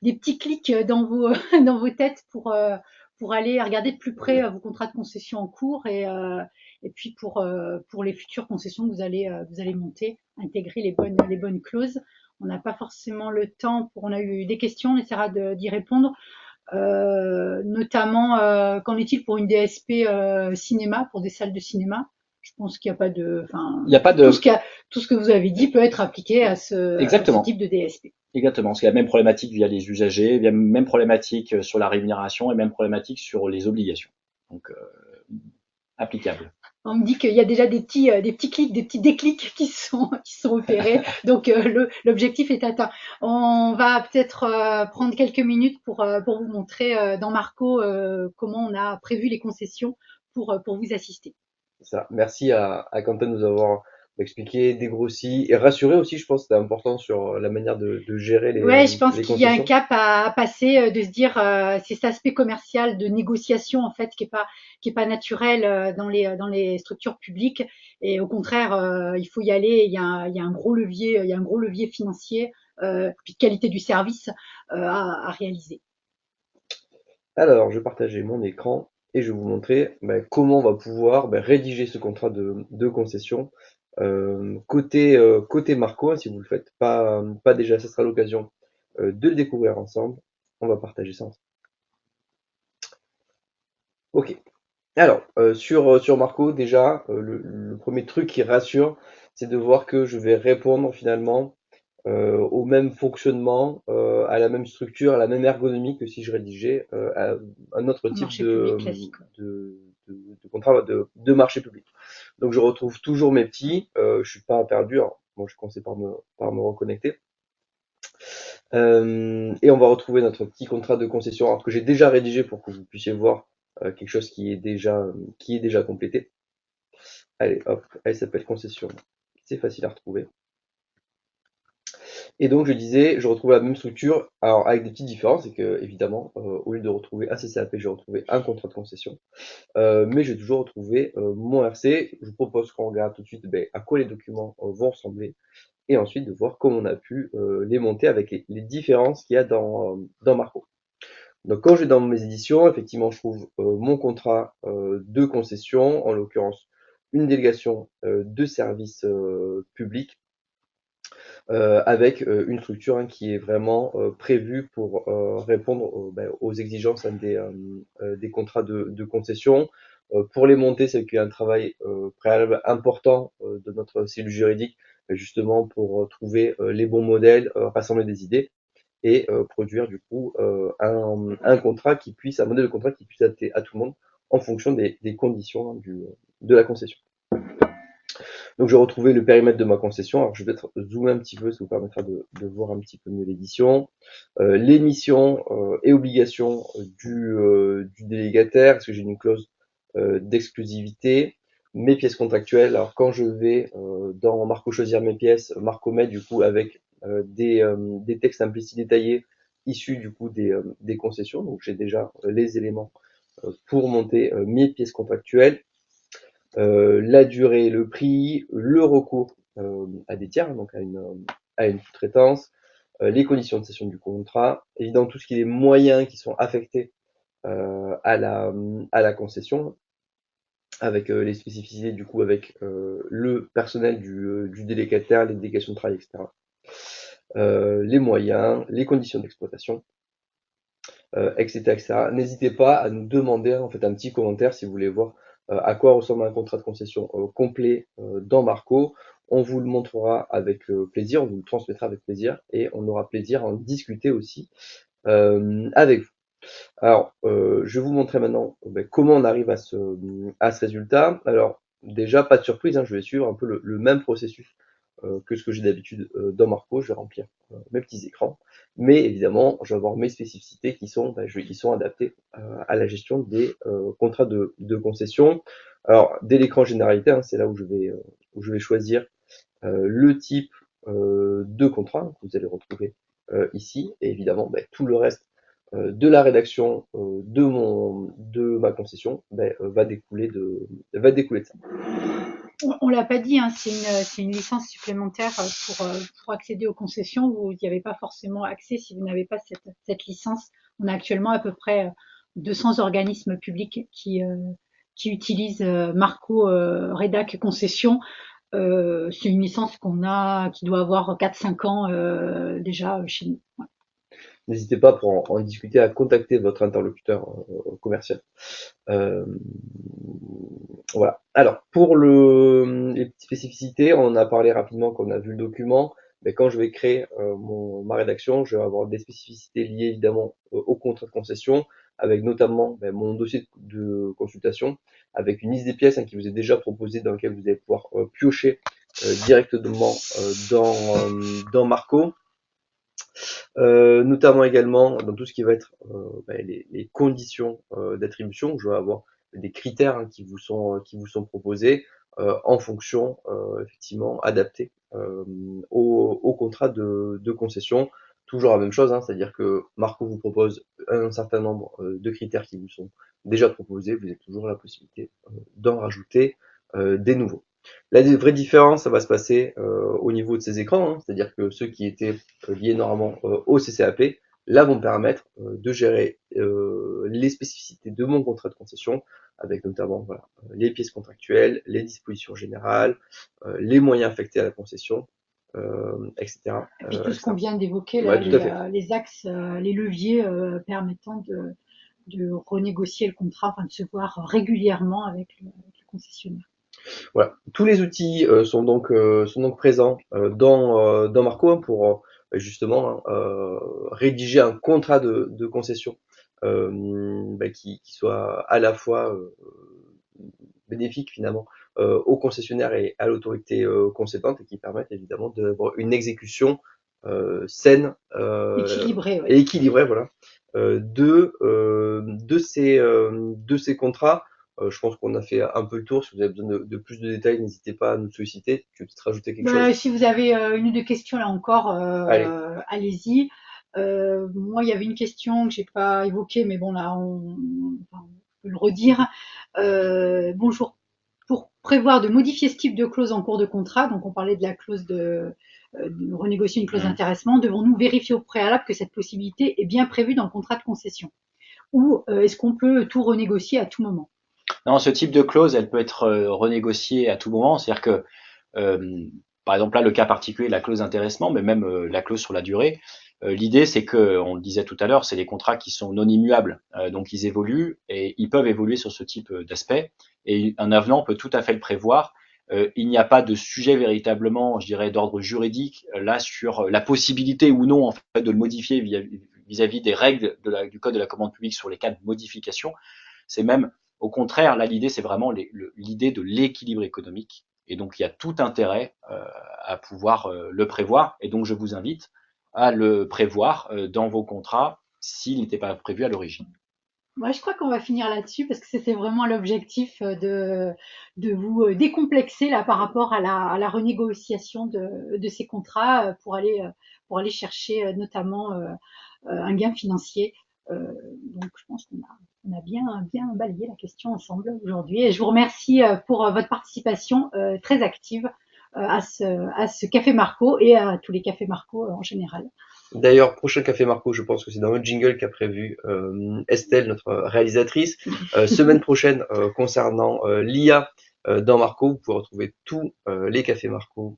des petits clics dans vos dans vos têtes pour aller regarder de plus près vos contrats de concession en cours et puis pour les futures concessions que vous allez monter, intégrer les bonnes clauses. On n'a pas forcément le temps on a eu des questions, on essaiera d'y répondre. Notamment, qu'en est-il pour une DSP cinéma, pour des salles de cinéma? Je pense qu'il n'y a pas de, enfin, Il n'y a pas tout de... tout ce que vous avez dit peut être appliqué à ce Exactement. type de DSP. Exactement, parce qu'il y a la même problématique via les usagers, il y a même problématique sur la rémunération et même problématique sur les obligations. Donc, applicable. On me dit qu'il y a déjà des petits clics, des petits déclics qui sont opérés. Donc, l'objectif est atteint. On va peut-être prendre quelques minutes pour vous montrer dans Marco comment on a prévu les concessions pour vous assister. Ça. Merci à Quentin de nous avoir expliqué, dégrossi et rassuré aussi, je pense que c'était important sur la manière de gérer Ouais, je pense les qu'il y a un concessions. cap à passer, de se dire, c'est cet aspect commercial de négociation en fait qui est pas naturel dans les structures publiques. Et au contraire, il faut y aller. Il y a un gros levier, il y a un gros levier financier, puis de qualité du service à réaliser. Alors, je vais partager mon écran et je vais vous montrer comment on va pouvoir rédiger ce contrat de concession. Côté Marco, hein, si vous le faites pas déjà, ce sera l'occasion de le découvrir ensemble. On va partager ça ensemble. Ok. Alors, sur Marco, déjà, le premier truc qui rassure, c'est de voir que je vais répondre finalement au même fonctionnement, à la même structure, à la même ergonomie que si je rédigeais un autre Un type marché public classique. de, de contrat de marché public. Donc je retrouve toujours mes petits, je suis pas perdu. Alors, bon, je commençais par me reconnecter. Et on va retrouver notre petit contrat de concession alors que j'ai déjà rédigé pour que vous puissiez voir quelque chose qui est déjà complété. Allez, hop, elle s'appelle concession. C'est facile à retrouver. Et donc, je disais, je retrouve la même structure, alors avec des petites différences, c'est que, évidemment, au lieu de retrouver un CCAP, j'ai retrouvé un contrat de concession. Mais j'ai toujours retrouvé mon RC. Je vous propose qu'on regarde tout de suite à quoi les documents vont ressembler, et ensuite de voir comment on a pu les monter avec les différences qu'il y a dans Marco. Donc, quand je vais dans mes éditions, effectivement, je trouve mon contrat de concession, en l'occurrence une délégation de service public avec une structure qui est vraiment prévue pour répondre aux exigences des contrats de concession. Pour les monter, c'est qu'il y a un travail préalable important de notre cellule juridique, justement pour trouver les bons modèles, rassembler des idées et produire du coup un contrat qui puisse, un modèle de contrat qui puisse s'adapter à tout le monde en fonction des conditions de la concession. Donc j'ai retrouvé le périmètre de ma concession. Alors je vais peut-être zoomer un petit peu, ça vous permettra de voir un petit peu mieux l'édition. Les missions et obligations du délégataire, est-ce que j'ai une clause d'exclusivité, mes pièces contractuelles. Alors quand je vais dans Marco choisir mes pièces, Marco met du coup avec des textes implicites détaillés issus du coup des concessions. Donc j'ai déjà les éléments pour monter mes pièces contractuelles. La durée, le prix, le recours à des tiers, donc à une sous-traitance, les conditions de cession du contrat, évidemment tout ce qui est les moyens qui sont affectés à la concession, avec les spécificités du coup avec le personnel du délégataire, les délégations de travail, etc. Les moyens, les conditions d'exploitation, etc., etc. N'hésitez pas à nous demander en fait un petit commentaire si vous voulez voir à quoi ressemble un contrat de concession complet dans Marco. On vous le montrera avec plaisir, on vous le transmettra avec plaisir et on aura plaisir à en discuter aussi avec vous. Alors, je vais vous montrer maintenant comment on arrive à ce résultat. Alors, déjà, pas de surprise, hein, je vais suivre un peu le même processus que ce que j'ai d'habitude dans Marco. Je vais remplir mes petits écrans. Mais évidemment, je vais avoir mes spécificités qui sont adaptées à la gestion des contrats de concession. Alors, dès l'écran généralité, hein, c'est là où je vais choisir le type de contrat que vous allez retrouver ici. Et évidemment, tout le reste de la rédaction de ma concession va découler de ça. On l'a pas dit, hein, c'est une licence supplémentaire pour accéder aux concessions. Vous n'y avez pas forcément accès si vous n'avez pas cette licence. On a actuellement à peu près 200 organismes publics qui utilisent Marco Rédac Concession. C'est une licence qui doit avoir 4-5 ans déjà chez nous. Ouais. N'hésitez pas pour en discuter à contacter votre interlocuteur commercial. Euh, voilà. Alors, pour les petites spécificités, on en a parlé rapidement quand on a vu le document. Mais quand je vais créer ma rédaction, je vais avoir des spécificités liées évidemment au contrat de concession, avec notamment mon dossier de consultation, avec une liste des pièces qui vous est déjà proposée, dans laquelle vous allez pouvoir piocher directement dans Marco. Notamment également dans tout ce qui va être les conditions d'attribution. Je vais avoir des critères qui vous sont proposés en fonction effectivement adaptés au contrat de concession. Toujours la même chose, hein, c'est-à-dire que Marco vous propose un certain nombre de critères qui vous sont déjà proposés. Vous avez toujours la possibilité d'en rajouter des nouveaux. La vraie différence, ça va se passer au niveau de ces écrans, hein, c'est-à-dire que ceux qui étaient liés normalement au CCAP, là vont me permettre de gérer les spécificités de mon contrat de concession, avec notamment voilà, les pièces contractuelles, les dispositions générales, les moyens affectés à la concession, etc. Et puis tout ce qu'on etc. vient d'évoquer, Ouais, là, tout à fait. les axes, les leviers permettant de renégocier le contrat, enfin de se voir régulièrement avec le concessionnaire. Voilà. Tous les outils sont donc présents dans Marco hein, pour justement rédiger un contrat de concession qui soit à la fois bénéfique finalement aux concessionnaires et à l'autorité concédante et qui permettent évidemment d'avoir une exécution saine Équilibré, et oui. équilibrée voilà, de ces contrats. Je pense qu'on a fait un peu le tour. Si vous avez besoin de plus de détails, n'hésitez pas à nous solliciter. Tu veux peut-être rajouter quelque chose? Si vous avez une ou deux questions là encore, Allez. allez-y. Moi, il y avait une question que j'ai pas évoquée, mais bon là, enfin, on peut le redire. Bonjour. Pour prévoir de modifier ce type de clause en cours de contrat, donc on parlait de la clause de renégocier une clause d'intéressement, devons-nous vérifier au préalable que cette possibilité est bien prévue dans le contrat de concession? Ou est-ce qu'on peut tout renégocier à tout moment? Non, ce type de clause, elle peut être renégociée à tout moment. C'est-à-dire que, par exemple, là, le cas particulier, la clause d'intéressement, mais même la clause sur la durée, l'idée, c'est que, on le disait tout à l'heure, c'est des contrats qui sont non immuables. Donc, ils évoluent et ils peuvent évoluer sur ce type d'aspect. Et un avenant peut tout à fait le prévoir. Il n'y a pas de sujet véritablement, je dirais, d'ordre juridique là sur la possibilité ou non en fait de le modifier vis-à-vis des règles du code de la commande publique sur les cas de modification. C'est même au contraire, là, l'idée, c'est vraiment l'idée de l'équilibre économique. Et donc, il y a tout intérêt à pouvoir le prévoir. Et donc, je vous invite à le prévoir dans vos contrats s'il n'était pas prévu à l'origine. Moi, je crois qu'on va finir là-dessus parce que c'était vraiment l'objectif de vous décomplexer là par rapport à la renégociation de ces contrats pour aller chercher notamment un gain financier. Donc, je pense on a bien balayé la question ensemble aujourd'hui. Et je vous remercie pour votre participation très active à ce Café Marco et à tous les Cafés Marco en général. D'ailleurs, prochain Café Marco, je pense que c'est dans notre jingle qu'a prévu Estelle, notre réalisatrice. Semaine prochaine, concernant l'IA dans Marco, vous pouvez retrouver tous les Cafés Marco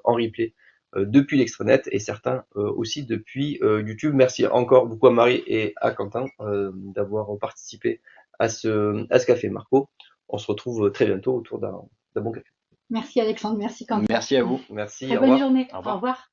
en replay depuis l'extranet et certains aussi depuis YouTube. Merci encore beaucoup à Marie et à Quentin d'avoir participé à ce Café Marco. On se retrouve très bientôt autour d'un bon café. Merci Alexandre, merci Quentin. Merci à vous. Merci, Très au bonne revoir. journée. Au revoir. Au revoir.